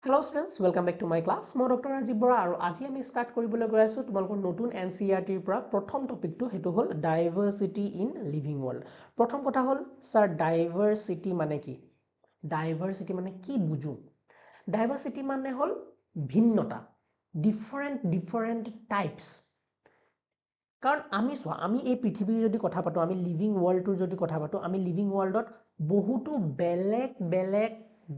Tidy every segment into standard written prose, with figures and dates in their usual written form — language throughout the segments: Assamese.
Hello students, welcome back to my class. মই ডক্টৰ ৰাজীৱ বৰা আৰু আজি আমি স্টাৰ্ট কৰিবলৈ গৈ আছো তোমালোকৰ নতুন এনচিইআৰটিৰ পৰা প্ৰথম টপিকটো হেতু হ'ল ডাইভাৰ্সিটি ইন লিভিং ওয়াৰ্ল্ড। প্ৰথম কথা হ'ল স্যাৰ ডাইভাৰ্সিটি মানে কি? ডাইভাৰ্সিটি মানে কি বুজো? ডাইভাৰ্সিটি মানে হ'ল ভিন্নতা, ডিফাৰেন্ট টাইপস। কাৰণ আমি চোৱা আমি এই পৃথিৱীৰ যদি কথা পাতো আমি লিভিং ওয়াৰ্ল্ডৰ যদি কথা পাতো আমি লিভিং ওয়ার্ল্ডত বহুতো বেলেগ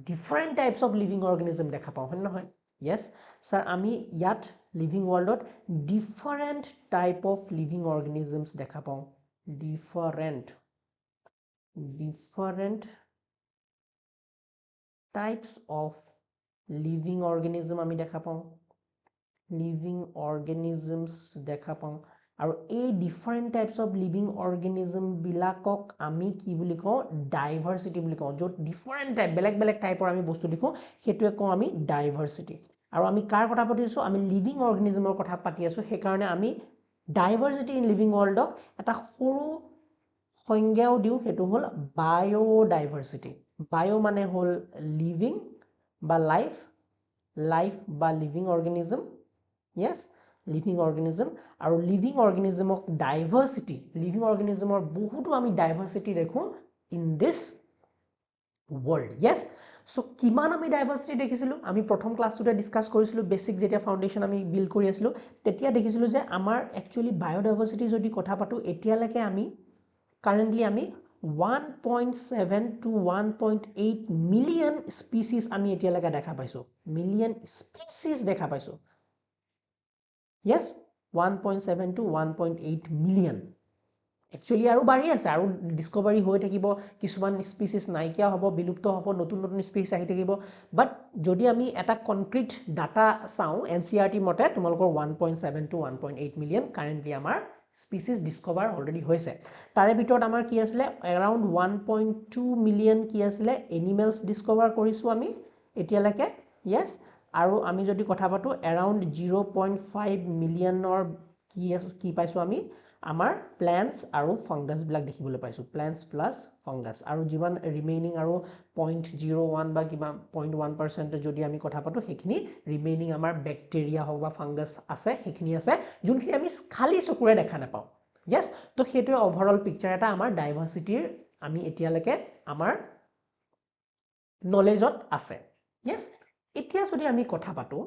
different types of living organism দেখা পাওঁ হয় নহয় yes sir আমি ইয়াত living world different type of living organisms দেখা পাওঁ different types of living organism আমি দেখা পাওঁ living organisms দেখা পাওঁ আৰু এই different types of living organism বিলাকক আমি কি বুলি কওঁ ডাইভাৰ্সিটি বুলি কওঁ য'ত different type বেলেগ টাইপৰ আমি বস্তু দেখো হেতুৱে কওঁ আমি ডাইভাৰ্সিটি আৰু আমি কাৰ কথা পাতিছো আমি লিভিং অৰ্গানিজমৰ কথা পাতি আছো সেই কাৰণে আমি ডাইভাৰ্সিটি ইন লিভিং ওয়াৰ্ল্ডক এটা সৰু সংজ্ঞাও দিও হেতু হ'ল বায়োডাইভাৰ্সিটি বায়ো মানে হ'ল লিভিং বা লাইফ বা লিভিং অৰ্গানিজম yes living organism আৰু living organism of diversity living organism or বহুতো আমি diversity দেখো in this world yes so কিমান আমি diversity দেখিছিলো আমি প্ৰথম ক্লাছটোতে ডিসকাস কৰিছিলো বেসিক যেতিয়া ফাউন্ডেশন আমি বিল্ড কৰি আছিলো তেতিয়া দেখিছিলো যে আমাৰ একচুয়ালি বায়োডাইভাৰ্সিটি যদি কথা পাতো এতিয়ালৈকে আমি কারেন্টলি আমি 1.7 to 1.8 মিলিয়ন স্পিচিছ আমি এতিয়ালৈকে দেখা পাইছো মিলিয়ন স্পিচিছ দেখা পাইছো yes 1.7 to 1.8 million actually আৰু বাঢ়ি আছে আৰু ডিসকভাৰি হৈ থাকিব কিছুমান স্পিচিছ নাইকিয়া হ'ব বিলুপ্ত হ'ব নতুন স্পিচিছ আহি থাকিব বাট যদি আমি এটা কনক্ৰিট ডাটা চাওঁ এনচিইআৰটি মতে তোমালোকৰ 1.7 to 1.8 মিলিয়ন কাৰেন্টলি আমাৰ স্পিচিছ ডিসকভাৰ অলৰেডি হৈছে তাৰে ভিতৰত আমাৰ কি আছিল around 1.2 মিলিয়ন কি আছিল এনিমেলছ ডিসকভাৰ কৰিছো আমি এতিয়ালৈকে yes আৰু আমি যদি কথা পাতো around 0.5 মিলিয়নৰ কি পাইছো আমি আমাৰ প্লান্টস আৰু ফাংগাছ বিলাক দেখিবলৈ পাইছো প্লান্টস প্লাস ফাংগাছ আৰু যিমান ৰিমেইনিং আৰু 0.01 বা কিবা 0.1% যদি আমি কথা পাতো হেখিনি ৰিমেইনিং আমাৰ ব্যাকটেৰিয়া হওক বা ফাংগাছ আছে হেখিনি আছে যোনখিনি আমি খালি চকুৰে দেখা নাপাওঁ yes তো হেতু ওভাৰঅল পিকচাৰ এটা আমাৰ ডাইভাৰ্সিটিৰ আমি এতিয়ালৈকে আমাৰ নলেজত আছে yes এতিয়া যদি আমি কথা পাতো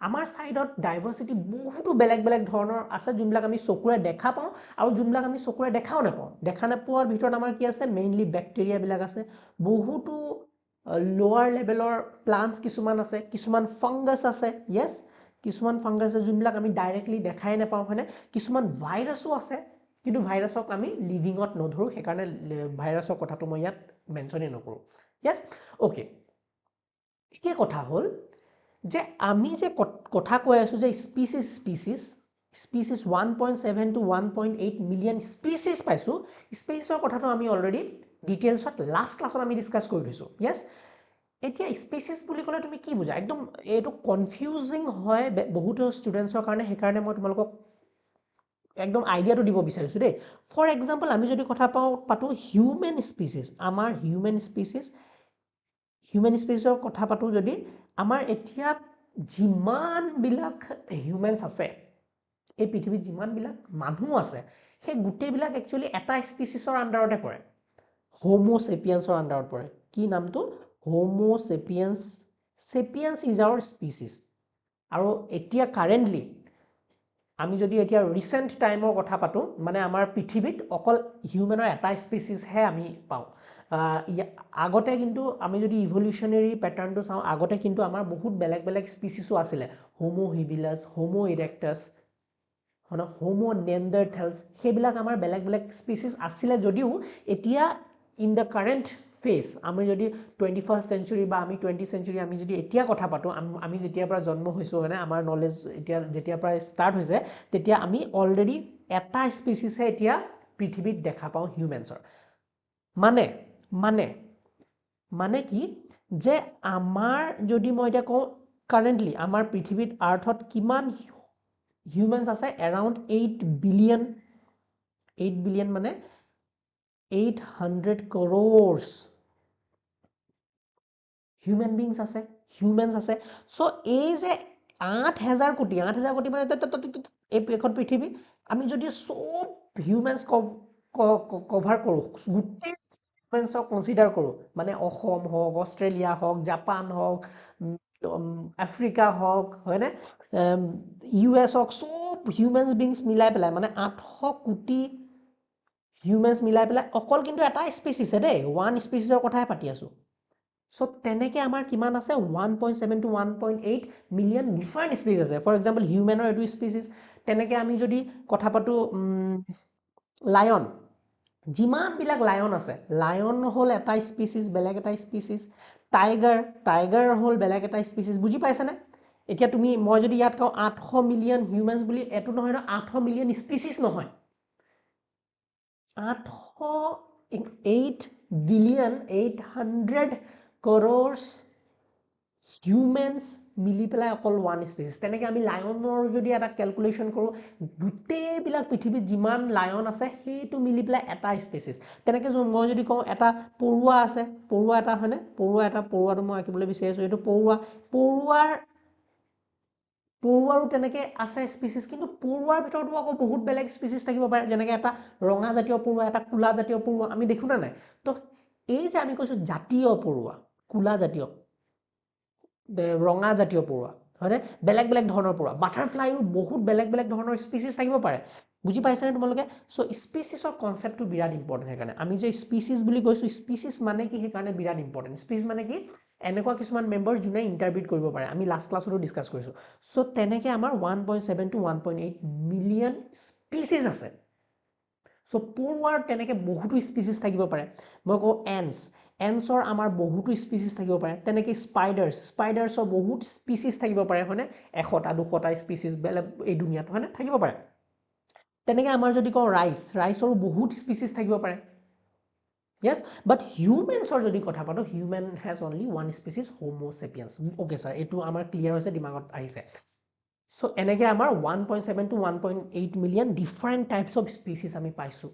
আমাৰ সাইডত ডাইভাৰ্সিটি বহুতো বেলেগ ধৰণৰ আছে যোনবিলাক আমি চকুৰে দেখা পাওঁ আৰু যোনবিলাক আমি চকুৰে দেখাও নাপাওঁ দেখা নাপোৱাৰ ভিতৰত আমাৰ কি আছে মেইনলি ব্যাকটেৰিয়া বিলাক আছে বহুতো লোৱাৰ লেভেলৰ প্লান্টস কিছুমান আছে কিছুমান ফাংগাছ আছে yes কিছুমান ফাংগাছ আছে যোনবিলাক আমি ডাইৰেক্টলি দেখাই নাপাওঁ হয়নে কিছুমান ভাইৰাছও আছে কিন্তু ভাইৰাছক আমি লিভিংত নধৰো সেই কাৰণে ভাইৰাছৰ কথাটো মই ইয়াত মেনচনই নকৰো yes ওকে কি কথা হ'ল যে আমি যে কথা কৈ আছো যে স্পিচিছ 1.7 to 1.8 মিলিয়ন স্পিচিছ পাইছো স্পিচিছৰ কথাটো আমি অলৰেডি ডিটেইলছত লাষ্ট ক্লাছত আমি ডিসকাস কৰি দিছো yes এতিয়া স্পিচিছ বুলি ক'লে তুমি কি বুজা একদম এটো কনফিউজিং হয় বহুত ষ্টুডেন্টছৰ কাৰণে সেই কাৰণে মই তোমালোকক একদম আইডিয়াটো দিব বিচাৰিছো দেই ফৰ এক্সাম্পল আমি যদি কথা পাতো হিউম্যান স্পিচিছ আমাৰ হিউম্যান স্পিচিছৰ কথা পাতো যদি আমাৰ এতিয়া যিমান বিলাক হিউম্যানছ আছে এই পৃথিৱীত যিমান বিলাক মানুহ আছে সেই গুটেই বিলাক একচুয়ালি এটা স্পিচিছৰ আন্ডাৰতে পৰে হোমো সেপিয়েন্সৰ আন্ডাৰত পৰে কি নামটো হোমো সেপিয়েন্স ইজ আवर স্পিচিছ আৰু এতিয়া কাৰেন্টলি আমি যদি এতিয়া ৰিসেন্ট টাইমৰ কথা পাতো মানে আমাৰ পৃথিৱীত অকল হিউম্যানৰ এটা স্পিচিছ হে আমি পাওঁ আগতে কিন্তু আমি যদি ইভলিউশনাৰী প্যাটাৰ্নটো চাওঁ আগতে কিন্তু আমাৰ বহুত বেলেগ স্পিচিছও আছিল হোমো হিবিলাস হোমো ইৰেক্টাস হনা হোমো নেণ্ডাৰথেলছ সেইবিলাক আমাৰ বেলেগ স্পিচিছ আছিল যদিও এতিয়া ইন দা কারেন্ট ফেজ আমি যদি 21st century বা আমি 20th century আমি যদি এতিয়া কথা পাতো আমি যেতিয়াৰ পৰা জন্ম হৈছো মানে আমাৰ নলেজ এতিয়া যেতিয়াৰ পৰা ষ্টাৰ্ট হৈছে তেতিয়া আমি অলৰেডি এটা স্পিচিছ এতিয়া পৃথিৱীত দেখা পাওঁ হিউম্যানছৰ মানে কি যে আমাৰ যদি মই এটা কওঁ কাৰেন্টলি আমাৰ পৃথিৱীত আৰ্থত কিমান হিউম্যানছ আছে around 8 বিলিয়ন মানে 800 crores human beings আছে হিউমেন্স আছে সো এই যে 8,000 কোটি মানে এখন পৃথিৱী আমি যদি সব হিউমেন্স কভাৰ কৰোঁ গোটেই হিউমেন্সক কনচিডাৰ কৰোঁ মানে অসম হওক অষ্ট্ৰেলিয়া হওক জাপান হওক আফ্ৰিকা হওক হয়নে US হওক সব হিউমেন্স বিংছ মিলাই পেলাই মানে 800 কোটি হিউমেন্স মিলাই পেলাই অকল কিন্তু এটা স্পেচিছে দেই ওৱান স্পেচিছৰ কথাই পাতি আছোঁ সো তেনেকৈ আমাৰ কিমান আছে 1.7 to 1.8 মিলিয়ন ডিফাৰেণ্ট স্পেচিছ আছে ফৰ এক্সাম্পল হিউমেনৰ এইটো স্পেচিছ তেনেকৈ আমি যদি কথা পাতোঁ লায়ন যিমানবিলাক লায়ন আছে লায়ন হ'ল এটা স্পেচিছ বেলেগ এটা স্পেচিছ টাইগাৰ হ'ল বেলেগ এটা স্পেচিছ বুজি পাইছানে এতিয়া তুমি মই যদি ইয়াত কওঁ 800 মিলিয়ন হিউমেন্স বুলি এইটো নহয় ন 800 মিলিয়ন স্পেচিছ নহয় 8 বিলিয়ন 800 crores হিউমেন্স মিলি পেলাই অকল ওৱান স্পেচিছ তেনেকৈ আমি লায়নৰ যদি এটা কেলকুলেশ্যন কৰোঁ গোটেইবিলাক পৃথিৱীত যিমান লায়ন আছে সেইটো মিলি পেলাই এটা স্পেচিছ তেনেকৈ মই যদি কওঁ এটা পৰুৱা আছে পৰুৱা এটা হয়নে পৰুৱাটো মই আঁকিবলৈ বিচাৰি আছোঁ এইটো পৰুৱাৰো তেনেকৈ আছে স্পেচিছ কিন্তু পৰুৱাৰ ভিতৰতো আকৌ বহুত বেলেগ স্পেচিছ থাকিব পাৰে যেনেকৈ এটা ৰঙা জাতীয় পৰুৱা এটা ক'লা জাতীয় পৰুৱা আমি দেখোঁ নে নাই তো এই যে আমি কৈছোঁ জাতীয় পৰুৱা ক'লা জাতীয় ৰঙা জাতীয় পৰুৱা হয়নে বেলেগ বেলেগ ধৰণৰ পৰুৱা বাটাৰফ্লাইৰো বহুত বেলেগ বেলেগ ধৰণৰ স্পেচিছ থাকিব পাৰে বুজি পাইছানে তোমালোকে সো স্পেচিছৰ কনচেপ্টটো বিৰাট ইম্পৰ্টেণ্ট সেইকাৰণে আমি যে স্পেচিছ বুলি কৈছোঁ স্পেচিছ মানে কি সেইকাৰণে বিৰাট ইম্পৰ্টেণ্ট স্পেচিছ মানে কি এনেকুৱা কিছুমান মেম্বাৰ্ছ যোনে ইণ্টাৰভিউট কৰিব পাৰে আমি লাষ্ট ক্লাছতো ডিছকাছ কৰিছোঁ সো তেনেকৈ আমাৰ 1.7 to 1.8 মিলিয়ন স্পেচিছ আছে সো পৰুৱাৰ তেনেকৈ বহুতো স্পেচিছ থাকিব পাৰে মই কওঁ এন্সৰ আমাৰ বহুতো স্পেচিছ থাকিব পাৰে তেনেকৈ স্পাইডাৰ্ছৰ বহুত স্পেচিছ থাকিব পাৰে হয়নে 100টা 200টা স্পেচিছ বেলেগ এই দুনিয়াত হয়নে থাকিব পাৰে তেনেকৈ আমাৰ যদি কওঁ ৰাইচৰো বহুত স্পেচিছ থাকিব পাৰে yes but হিউমেন্সৰ যদি কথা পাতোঁ human has only one species homo sapiens okay sir এইটো আমাৰ ক্লিয়াৰ হৈছে দিমাগত আহিছে সো এনেকৈ আমাৰ 1.7 to 1.8 million different types of species আমি পাইছোঁ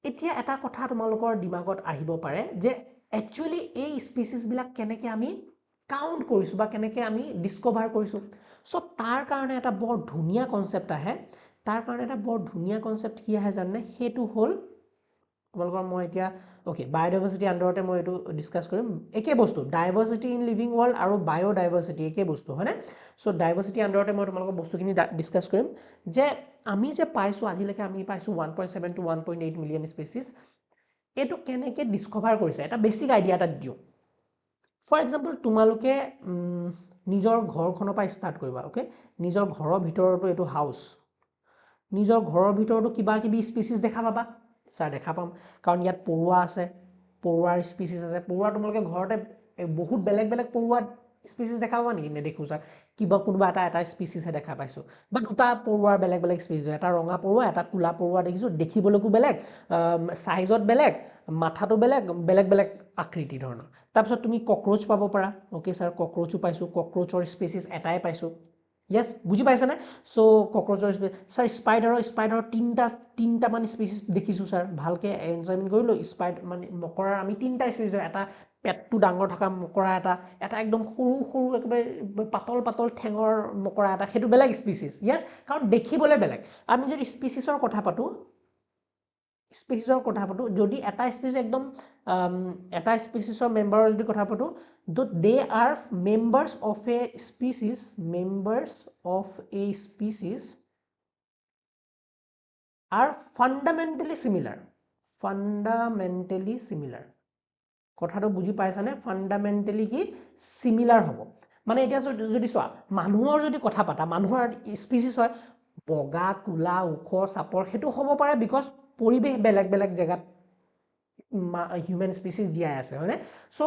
এতিয়া এটা কথা তোমালোকৰ দিমাগত আহিব পাৰে যে একচুৱেলি এই স্পেচিছবিলাক কেনেকৈ আমি কাউণ্ট কৰিছোঁ বা কেনেকৈ আমি ডিস্কভাৰ কৰিছোঁ সো তাৰ কাৰণে এটা বৰ ধুনীয়া কনচেপ্ট আহে কি আহে জানে সেইটো হ'ল তোমালোকৰ মই এতিয়া অ'কে বায়'ডাইভাৰ্চিটি আণ্ডাৰতে মই এইটো ডিছকাছ কৰিম একে বস্তু ডাইভাৰ্চিটি ইন লিভিং ৱৰ্ল্ড আৰু বায়'ডাইভাৰ্চিটি একে বস্তু হয়নে সো ডাইভাৰ্চিটি আণ্ডাৰতে মই তোমালোকৰ বস্তুখিনি ডিছকাছ কৰিম যে আমি যে পাইছোঁ আজিলৈকে আমি পাইছোঁ 1.7 to 1.8 মিলিয়ন স্পেচিছ এইটো কেনেকৈ ডিস্কভাৰ কৰিছে এটা বেছিক আইডিয়া এটা দিওঁ ফৰ এক্সাম্পল তোমালোকে নিজৰ ঘৰখনৰ পৰা ষ্টাৰ্ট কৰিবা অ'কে নিজৰ ঘৰৰ ভিতৰতো এইটো হাউচ নিজৰ ঘৰৰ ভিতৰতো কিবা কিবি স্পেচিছ দেখা পাবা ছাৰ দেখা পাম কাৰণ ইয়াত পৰুৱা আছে পৰুৱাৰ স্পেচিছ আছে পৰুৱা তোমালোকে ঘৰতে বহুত বেলেগ বেলেগ পৰুৱা স্পেচিছ দেখা পাবা নেকি নেদেখোঁ ছাৰ কোনোবা এটা স্পেচিছহে দেখা পাইছোঁ বা দুটা পৰুৱাৰ বেলেগ বেলেগ স্পেচিছ এটা ৰঙা পৰুৱা এটা ক'লা পৰুৱা দেখিছোঁ দেখিবলৈকো বেলেগ চাইজত বেলেগ মাথাটো বেলেগ বেলেগ আকৃতি ধৰণৰ তাৰপিছত তুমি ককৰোচ পাব পাৰা অ'কে ছাৰ ককৰোচো পাইছোঁ ককৰোচৰ স্পেচিছ এটাই পাইছোঁ য়েছ বুজি পাইছেনে সো ককৰোচৰ ছাৰ স্পাইডাৰৰ তিনিটামান স্পেচিছ দেখিছোঁ ছাৰ ভালকৈ এনজয়মেণ্ট কৰিলোঁ মানে মকৰাৰ আমি তিনিটা স্পেচিছ এটা পেটটো ডাঙৰ থকা মকৰা এটা একদম সৰু একেবাৰে পাতল ঠেঙৰ মকৰা এটা সেইটো বেলেগ স্পেচিছ য়েছ কাৰণ দেখিবলৈ বেলেগ আমি যদি স্পেচিছৰ কথা পাতোঁ যদি এটা স্পেচিছ একদম এটা স্পেচিছৰ মেম্বাৰৰ যদি কথা পাতোঁ they are members of a species are fundamentally similar কথাটো বুজি পাইছানে ফাণ্ডামেণ্টেলি কি চিমিলাৰ হ'ব মানে এতিয়া যদি চোৱা মানুহৰ যদি কথা পাতা মানুহৰ স্পেচিছ হয় বগা কোলা ওখ চাপৰ সেইটো হ'ব পাৰে বিকজ পৰিৱেশ বেলেগ বেলেগ জেগাত হিউমেন স্পেচিছ জীয়াই আছে হয়নে সো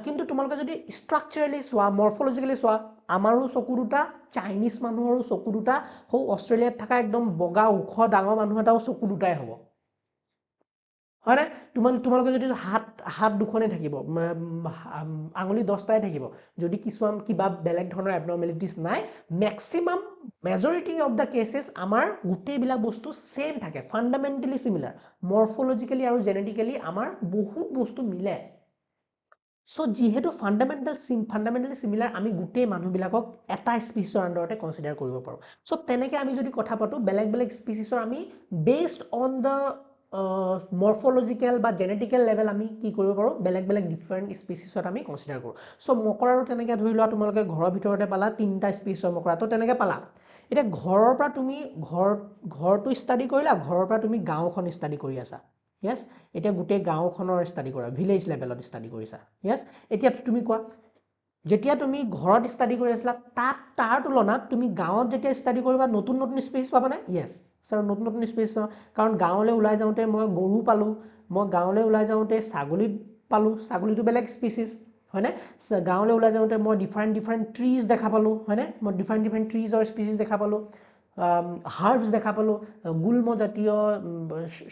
কিন্তু তোমালোকে যদি ষ্ট্ৰাকচাৰেলি চোৱা মৰ্ফলজিকেলি চোৱা আমাৰো চকু দুটা চাইনিজ মানুহৰো চকু দুটা সৌ অষ্ট্ৰেলিয়াত থকা একদম বগা ওখ ডাঙৰ মানুহ এটাও চকু দুটাই হ'ব হয়নে তোমালোকে যদি হাত দুখনে থাকিব আঙুলি 10টাই থাকিব যদি কিছুমান কিবা বেলেগ ধৰণৰ এবনৰ্মেলিটিছ নাই maximum majority of the cases আমাৰ গোটেইবিলাক বস্তু ছেম থাকে ফাণ্ডামেণ্টেলি চিমিলাৰ মৰ্ফলজিকেলি আৰু জেনেটিকেলি আমাৰ বহুত বস্তু মিলে সো যিহেতু ফাণ্ডামেণ্টেলি সিমিলাৰ আমি গোটেই মানুহবিলাকক এটা স্পিচিছৰ আণ্ডাৰতে কনচিডাৰ কৰিব পাৰোঁ সো তেনেকৈ আমি যদি কথা পাতোঁ বেলেগ বেলেগ স্পিচিছৰ আমি বেছড অন দ্য মৰ্ফলজিকেল বা জেনেটিকেল লেভেল আমি কি কৰিব পাৰোঁ বেলেগ বেলেগ ডিফাৰেণ্ট স্পিচিছত আমি কনচিডাৰ কৰোঁ সো মকৰাৰো তেনেকৈ ধৰি লোৱা তোমালোকে ঘৰৰ ভিতৰতে পালা 3টা স্পিচিছৰ মকৰা তো তেনেকৈ পালা এতিয়া ঘৰৰ পৰা তুমি ঘৰটো ষ্টাডি কৰিলা ঘৰৰ পৰা তুমি গাঁওখন ষ্টাডি কৰি আছা ইয়েছ এতিয়া গোটেই গাঁওখনৰ ষ্টাডি কৰা ভিলেজ লেভেলত ষ্টাডি কৰিছা ইয়েছ এতিয়া তুমি কোৱা যেতিয়া তুমি ঘৰত ষ্টাডি কৰি আছিলা তাৰ তুলনাত তুমি গাঁৱত যেতিয়া ষ্টাডি কৰিবা নতুন নতুন স্পেচিছ পাবানে ইয়েছ ছাৰ নতুন নতুন স্পেচিছ কাৰণ গাঁৱলৈ ওলাই যাওঁতে মই গৰু পালোঁ মই গাঁৱলৈ ওলাই যাওঁতে ছাগলী পালোঁ ছাগলীটো বেলেগ স্পেচিছ হয়নে গাঁৱলৈ ওলাই যাওঁতে মই ডিফাৰেণ্ট ট্ৰিজ দেখা পালোঁ হয়নে মই ডিফাৰেণ্ট ট্ৰিজৰ স্পেচিছ দেখা পালোঁ হাৰ্বছ দেখা পালোঁ গুল্ম জাতীয়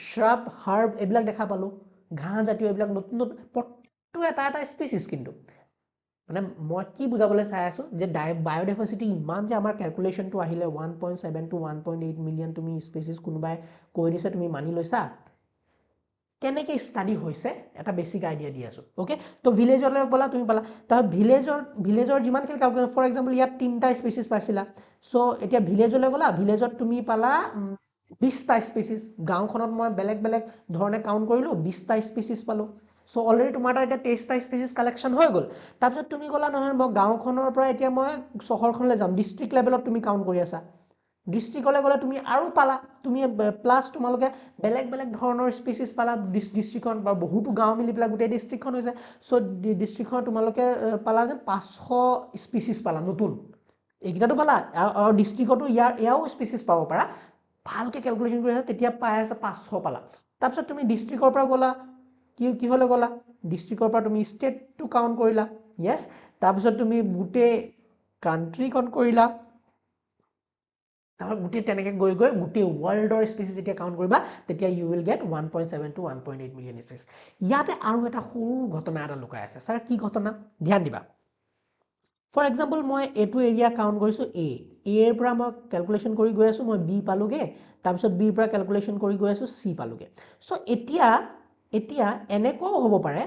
শ্ৰাব হাৰ্ব এইবিলাক দেখা পালোঁ ঘাঁহ জাতীয় এইবিলাক নতুন নতুন প্ৰত্যেকটো এটা স্পেচিছ কিন্তু মানে মই কি বুজাবলৈ চাই আছোঁ যে বায়'ডাইভাৰ্চিটি ইমান যে আমাৰ কেলকুলেশ্যনটো আহিলে 1.7 to 1.8 মিলিয়ন তুমি স্পেচিছ কোনোবাই কৈ দিছে তুমি মানি লৈছা কেনেকৈ ষ্টাডি হৈছে এটা বেছিক আইডিয়া দি আছোঁ অ'কে তো ভিলেজলৈ গ'লা তুমি পালা তাৰপিছত ভিলেজৰ যিমানখিনি কেলকুলেশ্যন ফৰ এক্সাম্পল ইয়াত 3টা স্পেচিছ পাইছিলা চ' এতিয়া ভিলেজলৈ গ'লা ভিলেজত তুমি পালা 20টা স্পেচিছ গাঁওখনত মই বেলেগ বেলেগ ধৰণে কাউণ্ট কৰিলোঁ 20টা স্পেচিছ পালোঁ চ' অলৰেডি তোমাৰ তাত এতিয়া 23টা স্পেচিছ কালেকশ্যন হৈ গ'ল তাৰপিছত তুমি ক'লা নহয় মই গাঁওখনৰ পৰা এতিয়া মই চহৰখনলৈ যাম ডিষ্ট্ৰিক্ট লেভেলত তুমি কাউণ্ট কৰি আছা ডিষ্ট্ৰিক্টলৈ গ'লে তুমি আৰু পালা তুমি প্লাছ তোমালোকে বেলেগ বেলেগ ধৰণৰ স্পেচিছ পালা ডিষ্ট্ৰিক্টখন বা বহুতো গাঁও মিলি পেলাই গোটেই ডিষ্ট্ৰিক্টখন হৈছে চ' ডিষ্ট্ৰিক্টখনত তোমালোকে পালা যে 500 স্পেচিছ পালা নতুন এইকেইটাতো পালা আৰু ডিষ্ট্ৰিক্টতো এয়াও স্পেচিছ পাব পাৰা ভালকৈ কেলকুলেশ্যন কৰি আছে তেতিয়া পাই আছে 500 পালা তাৰপিছত তুমি ডিষ্ট্ৰিক্টৰ পৰা গ'লা কিহলৈ গ'লা ডিষ্ট্ৰিক্টৰ পৰা তুমি ষ্টেটটো কাউণ্ট কৰিলা য়েছ তাৰপিছত তুমি গোটেই কাণ্ট্ৰিখন কৰিলা তাৰপৰা গোটেই তেনেকৈ গৈ গোটেই ৱৰ্ল্ডৰ স্পেচিছ যেতিয়া কাউণ্ট কৰিবা তেতিয়া you will get 1.7 to 1.8 million species ইয়াতে আৰু এটা সৰু ঘটনা এটা লুকাই আছে ছাৰ কি ঘটনা ধ্যান দিবা ফৰ এক্সাম্পল মই এইটো এৰিয়া কাউণ্ট কৰিছোঁ এৰ পৰা মই কেলকুলেশ্যন কৰি গৈ আছোঁ মই বি পালোগৈ তাৰপিছত বিৰ পৰা কেলকুলেশ্যন কৰি গৈ আছোঁ চি পালোগৈ চ' এতিয়া এনেকুৱাও হ'ব পাৰে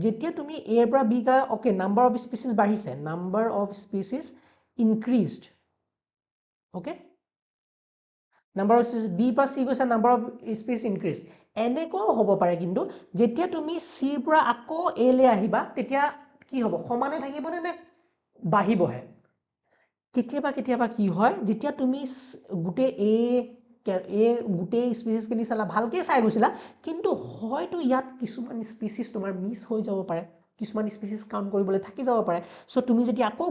যেতিয়া তুমি এৰ পৰা বি কৰা অ'কে নাম্বাৰ অফ স্পেচিছ বাঢ়িছে number of species increased okay number of species B পৰা চি গৈছে নাম্বাৰ অফ স্পেচিছ ইনক্ৰিজ এনেকুৱাও হ'ব পাৰে কিন্তু যেতিয়া তুমি চিৰ পৰা আকৌ এলৈ আহিবা তেতিয়া কি হ'ব সমানে থাকিবনে নে বাঢ়িবহে কেতিয়াবা কি হয় যেতিয়া তুমি গোটেই স্পেচিছখিনি চালা ভালকৈ চাই গৈছিলা কিন্তু হয়তো ইয়াত কিছুমান স্পেচিছ তোমাৰ মিছ হৈ যাব পাৰে কিছুমান স্পেচিছ কাউণ্ট কৰিবলৈ থাকি যাব পাৰে চ' তুমি যদি আকৌ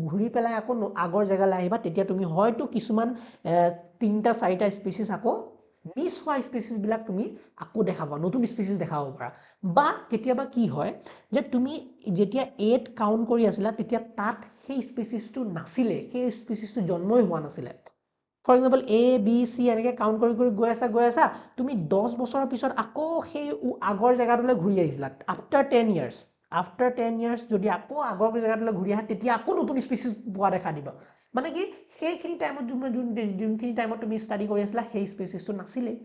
ঘূৰি পেলাই আকৌ আগৰ জেগালৈ আহিবা তেতিয়া তুমি হয়তো কিছুমান 3টা 4টা স্পেচিছ আকৌ মিছ হোৱা স্পেচিছবিলাক তুমি আকৌ দেখাবা নতুন স্পেচিছ দেখাব পাৰা বা কেতিয়াবা কি হয় যে তুমি যেতিয়া এত কাউণ্ট কৰি আছিলা তেতিয়া তাত সেই স্পেচিছটো নাছিলে সেই স্পেচিছটো জন্মই হোৱা নাছিলে for example A B C এনেকৈ কাউণ্ট কৰি গৈ আছা তুমি 10 বছৰৰ পিছত আকৌ সেই আগৰ জেগাটোলৈ ঘূৰি আহিছিলা আফটাৰ 10 ইয়াৰ্ছ যদি আকৌ আগৰ জেগাটোলৈ ঘূৰি আহা তেতিয়া আকৌ নতুন স্পেচিছ পোৱা দেখা দিব মানে কি সেইখিনি টাইমত যোনখিনি টাইমত তুমি ষ্টাডি কৰি আছিলা সেই স্পেচিছটো নাছিলেই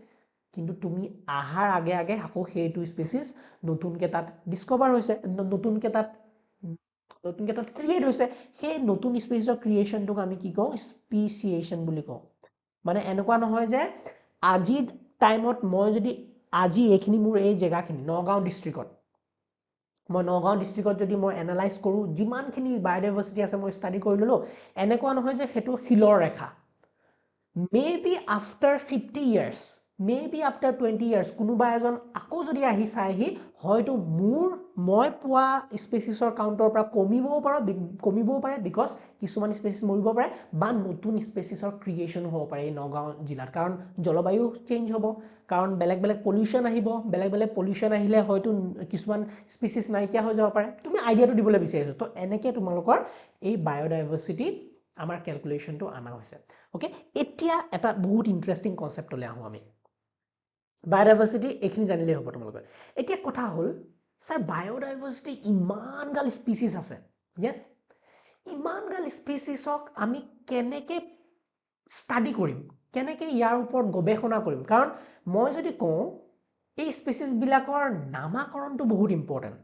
কিন্তু তুমি আহাৰ আগে আকৌ সেইটো স্পেচিছ নতুনকৈ তাত ডিস্কভাৰ হৈছে নতুনকৈ তাত ক্ৰিয়েট হৈছে সেই নতুন স্পেচিছৰ ক্ৰিয়েশ্যনটোক আমি কি কওঁ স্পিচিয়েশ্যন বুলি কওঁ মানে এনেকুৱা নহয় যে আজি টাইমত মই যদি আজি এইখিনি মোৰ এই জেগাখিনি নগাঁও ডিষ্ট্ৰিক্টত যদি মই এনালাইজ কৰোঁ যিমানখিনি বায়'ডাইভাৰ্চিটি আছে মই ষ্টাডি কৰি ল'লোঁ এনেকুৱা নহয় যে সেইটো শিলৰ ৰেখা maybe after 50 years maybe after 20 years কোনোবা এজন আকৌ যদি আহি চাইহি হয়তো মই পোৱা স্পেচিছৰ কাউণ্টৰ পৰা কমিবও পাৰে বিকজ কিছুমান স্পেচিছ মৰিব পাৰে বা নতুন স্পেচিছৰ ক্ৰিয়েশ্যন হ'ব পাৰে এই নগাঁও জিলাত কাৰণ জলবায়ু চেঞ্জ হ'ব কাৰণ বেলেগ পলিউশ্যন আহিলে হয়তো কিছুমান স্পেচিছ নাইকিয়া হৈ যাব পাৰে তুমি আইডিয়াটো দিবলৈ বিচাৰিছোঁ তো এনেকৈ তোমালোকৰ এই বায়'ডাইভাৰ্চিটি আমাৰ কেলকুলেশ্যনটো অনা হৈছে অ'কে এতিয়া এটা বহুত ইণ্টাৰেষ্টিং কনচেপ্টলৈ আহোঁ আমি বায়'ডাইভাৰ্চিটি এইখিনি জানিলেই হ'ব তোমালোকে এতিয়া কথা হ'ল ছাৰ বায়'ডাইভাৰ্চিটি ইমানগাল স্পেচিছ আছে য়েছ ইমানগাল স্পেচিছক আমি কেনেকৈ ষ্টাডি কৰিম কেনেকৈ ইয়াৰ ওপৰত গৱেষণা কৰিম কাৰণ মই যদি কওঁ এই স্পেচিছ বিলাকৰ নামাকৰণটো বহুত ইম্পৰ্টেণ্ট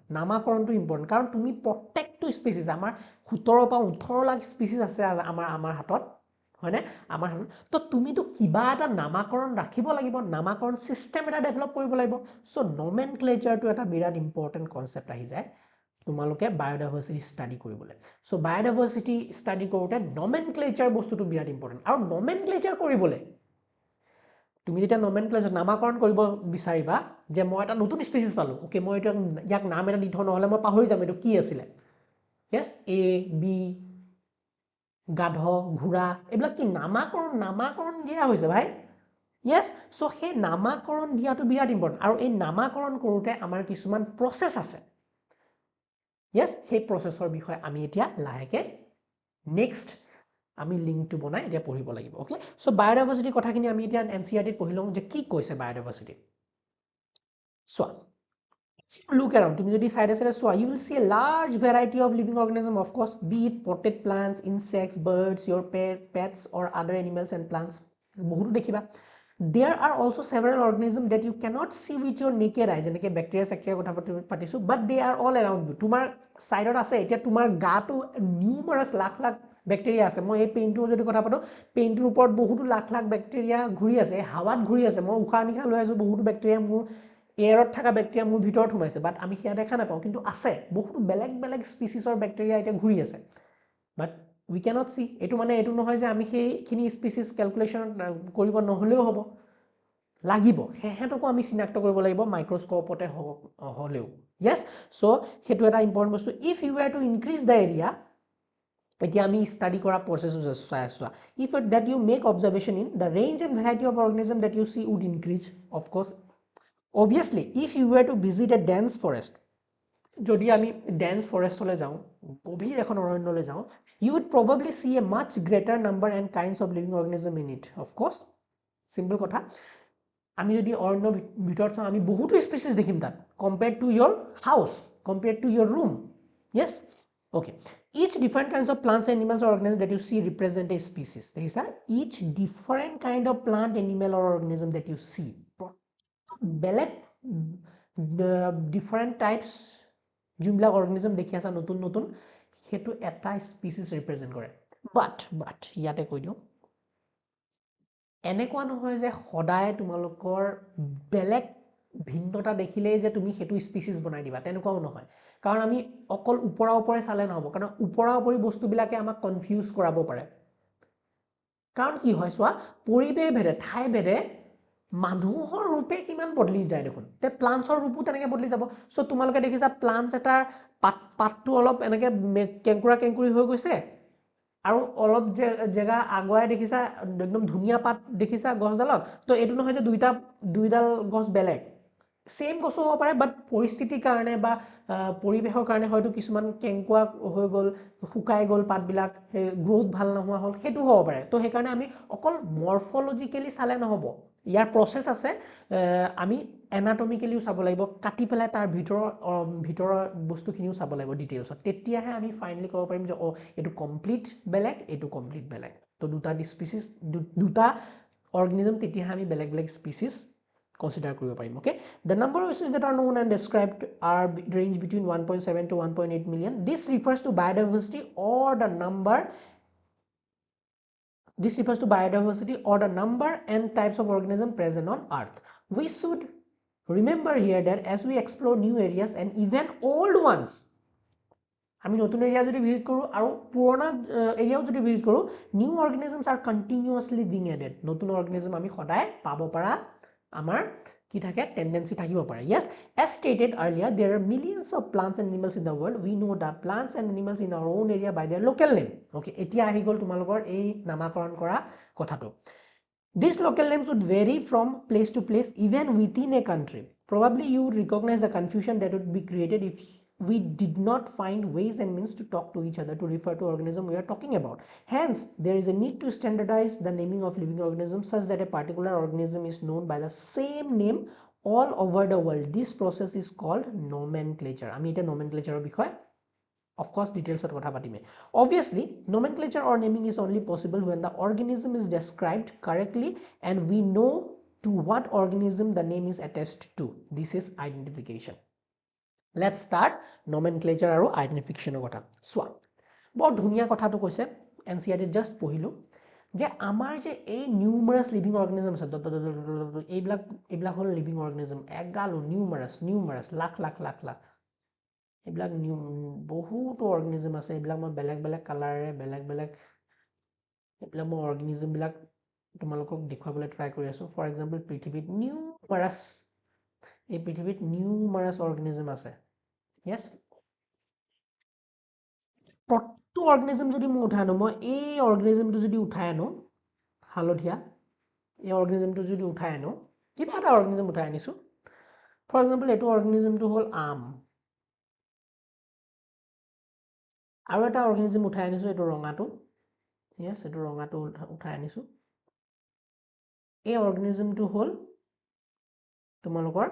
কাৰণ তুমি প্ৰত্যেকটো স্পেচিছ আমাৰ 17 পৰা 18 লাখ স্পেচিছ আছে আমাৰ হাতত হয়নে আমাৰ হাতত তো তুমিতো কিবা এটা নামাকৰণ ৰাখিব লাগিব নামাকৰণ সিস্টেম এটা ডেভেলপ কৰিব লাগিব সো নমেনক্লেচাৰটো এটা বিৰাট ইম্পৰ্টেণ্ট কনসেপ্ট আহি যায় তোমালোকে বায়োডাইভাৰ্সিটি স্টাডি কৰিবলৈ সো বায়োডাইভাৰ্সিটি স্টাডি কৰোতে নমেনক্লেচাৰ বস্তুটো বিৰাট ইম্পৰ্টেণ্ট আৰু নমেনক্লেচাৰ কৰিবলৈ তুমি যেতিয়া নমেনক্লেচাৰ নামাকৰণ কৰিব বিচাৰিবা যে মই এটা নতুন স্পেচিছ পালো ওকে মই এটা ইয়াক নাম এটা দি থওঁ নহলে মই পাহৰি যাম এটো কি আছিল yes a b গাধ ঘোৰা এবিলাক কি নামাকৰণ দিয়া হৈছে ভাই yes সো হে নামাকৰণ দিয়াটো বিৰাট ইম্পৰ্টেণ্ট আৰু এই নামাকৰণ কৰোতে আমাৰ কিছুমান প্ৰসেস আছে yes হে প্ৰসেসৰ বিষয়ে আমি এতিয়া লাহেকে নেক্সট আমি লিংকটো বনাই এতিয়া পঢ়িব লাগিব ওকে সো বায়োডাইভাৰ্সিটি কথাখিনি আমি এতিয়া এনসিআৰটিত পঢ়ি লওঁ যে কি কৈছে বায়োডাইভাৰ্সিটি সো look around তুমি যদি সাইডে সাইডে সোয়া you will see a large variety of living organisms of course be it potted plants insects birds your pets or other animals and plants বহুতো দেখিবা there are also several organisms that you cannot see with your naked eye যেনেকৈ ব্যাকটেৰিয়া সেক্টেৰিয়া কথা পাতিছো but they are all around you তোমাৰ সাইডত আছে এতিয়া তোমাৰ গাটো নিউমাৰাস লাখ লাখ ব্যাকটেৰিয়া আছে মই এই পেইনটোৰ যদি কথা পাতো পেইনটোৰ ওপৰত বহুতো লাখ লাখ ব্যাকটেৰিয়া ঘূৰি আছে হাৱাত ঘূৰি আছে মই উশাহ নিশাহ লৈ আছো বহুতো ব্যাকটেৰিয়া মোৰ এয়াৰত থকা ব্যাকটেৰিয়া মোৰ ভিতৰত সোমাইছে বাট আমি সেয়া দেখা নাপাওঁ কিন্তু আছে বহুতো বেলেগ বেলেগ স্পিচিছৰ ব্যাকটেৰিয়া এতিয়া ঘূৰি আছে বাট we cannot see এটো মানে এটো নহয় যে আমি সেইখিনি স্পিচিছ ক্যালকুলেশন কৰিব নহলেও হ'ব লাগিব হেহেতকো আমি চিনাক্ত কৰিব লাগিব মাইক্ৰোস্কোপতে হলেও yes so হেতু এটা ইম্পৰ্টেন্ট বস্তু if you were to increase the area এতিয়া আমি স্টাডি কৰা প্ৰসেস চাই আছো if that you make observation in the range and variety of organism that you see would increase of course obviously if you were to visit a dense forest যদি আমি dense forest হলে যাও গভীৰ এখন অৰণ্যলৈ যাও you would probably see a much greater number and kinds of living organism in it of course simple কথা আমি যদি অৰণ্য ভিতৰত চাও আমি বহুত স্পিচিছ দেখিম তাত compared to your house compared to your room yes okay each different kinds of plants animals or organisms that you see represent a species দেখিছা each different kind of plant animal or organism that you see বেলেগ different types যোনবিলাক অৰ্গানিজম দেখি আছে নতুন নতুন হেতু এটা স্পিচিছ ৰিপ্ৰেজেন্ট কৰে বাট ইয়াতে কৈ দিও এনেকুৱা নহয় যে সদায় তোমালোকৰ বেলেগ ভিন্নতা দেখিলেই যে তুমি হেতু স্পিচিছ বনাই দিবা তেনেকুৱাও নহয় কাৰণ আমি অকল উপৰা উপৰে চালে নহব কাৰণ উপৰা উপৰি বস্তুবিলাকে আমাক কনফিউজ কৰাব পাৰে কাৰণ কি হয় সোৱা পৰিবেশ ভেদে ঠাই ভেদে মানুহৰ ৰূপে কিমান বদলি যায় দেখোন তে প্লান্টছৰ ৰূপো তেনেকৈ বদলি যাব সো তোমালোকে দেখিছা প্লান্টছ এটাৰ পাতটো অলপ এনেকৈ কেংকুৰি হৈ গৈছে আৰু অলপ জেগা আগুৱাই দেখিছা একদম ধুনিয়া পাত দেখিছা গছডালত তো এটো নহয় যে দুইডাল গছ বেলেগ সেম গছ হ'ব পাৰে বাট পৰিস্থিতিৰ কাৰণে বা পৰিবেশৰ কাৰণে হয়তো কিছুমান কেংকুৱা হৈ গল শুকাই গল পাতবিলাক গ্ৰোথ ভাল নোহোৱা হল হেতু হ'ব পাৰে তো সেই কাৰণে আমি অকল মৰফলজিক্যালি চালে নহব ইয়াৰ প্ৰসেস আছে আমি এনাটমিক্যালিও চাব লাগিব কাটি পেলাই তাৰ ভিতৰৰ বস্তুখিনিও চাব লাগিব ডিটেইলছত তেতিয়াহে আমি ফাইনালি ক'ব পাৰিম যে এটো কমপ্লিট বেলেগ এটো কমপ্লিট বেলেগ তো দুটা স্পিচিছ দুটা অৰ্গানিজম তেতিয়াহে আমি বেলেগ বেলেগ স্পিচিছ consider কৰিব পাৰিম okay the number of species that are known and described are range between 1.7 to 1.8 million this refers to biodiversity or the number and types of organisms present on earth we should remember here that as we explore new areas and even old ones আমি নতুন এৰিয়া যদি ভিজিট কৰো আৰু পুৰণা এৰিয়াও যদি ভিজিট কৰো new organisms are continuously being added নতুন অৰ্গানিজম আমি সদায় পাব পৰা আমাৰ কি থাকে টেন্ডেন্সি থাকিব পাৰে yes as stated earlier there are millions of plants and animals in the world we know the plants and animals in our own area by their local name okay এতিয়া আহি গল তোমালোকৰ এই নামাকৰণ কৰা কথাটো these local names would vary from place to place even within a country probably you would recognize the confusion that would be created if we did not find ways and means to talk to each other to refer to organism we are talking about hence there is a need to standardize the naming of living organisms such that a particular organism is known by the same name all over the world this process is called nomenclature আমি এটা nomenclature বিষয় of course details of kotha patime obviously nomenclature or naming is only possible when the organism is described correctly and we know to what organism the name is attached to. This is identification. Let's start nomenclature আৰু identification কথা চোৱা বৰ ধুনীয়া কথাটো কৈছে NCERT just পঢ়িলো যে আমাৰ যে এই নিউমাৰাছ লিভিং অৰ্গানিজম আছে এইবিলাক হ'ল লিভিং অৰ্গানিজম এগালো নিউমাৰাছ লাখ এইবিলাক বহুতো অৰ্গানিজম আছে এইবিলাক মই বেলেগ কালাৰে বেলেগ এইবিলাক মই অৰ্গানিজম বিলাক তোমালোকক দেখুৱাবলৈ ট্ৰাই কৰি আছো ফৰ এক্সাম্পল পৃথিৱীত নিউমাৰাছ অৰ্গানিজম আছে yes প্ৰত্যেকটো অৰ্গানিজম যদি মই উঠাই আনো মই এই অৰ্গানিজমটো যদি উঠাই আনো হালধীয়া এই অৰ্গানিজমটো যদি উঠাই আনো কিবা এটা অৰ্গানিজম উঠাই আনিছো ফৰ এক্সাম্পল এইটো অৰ্গানিজমটো হ'ল আম আৰু এটা অৰ্গানিজম উঠাই আনিছো এইটো ৰঙাটো yes এইটো ৰঙাটো উঠাই আনিছো এই অৰ্গানিজমটো হ'ল তোমালোকৰ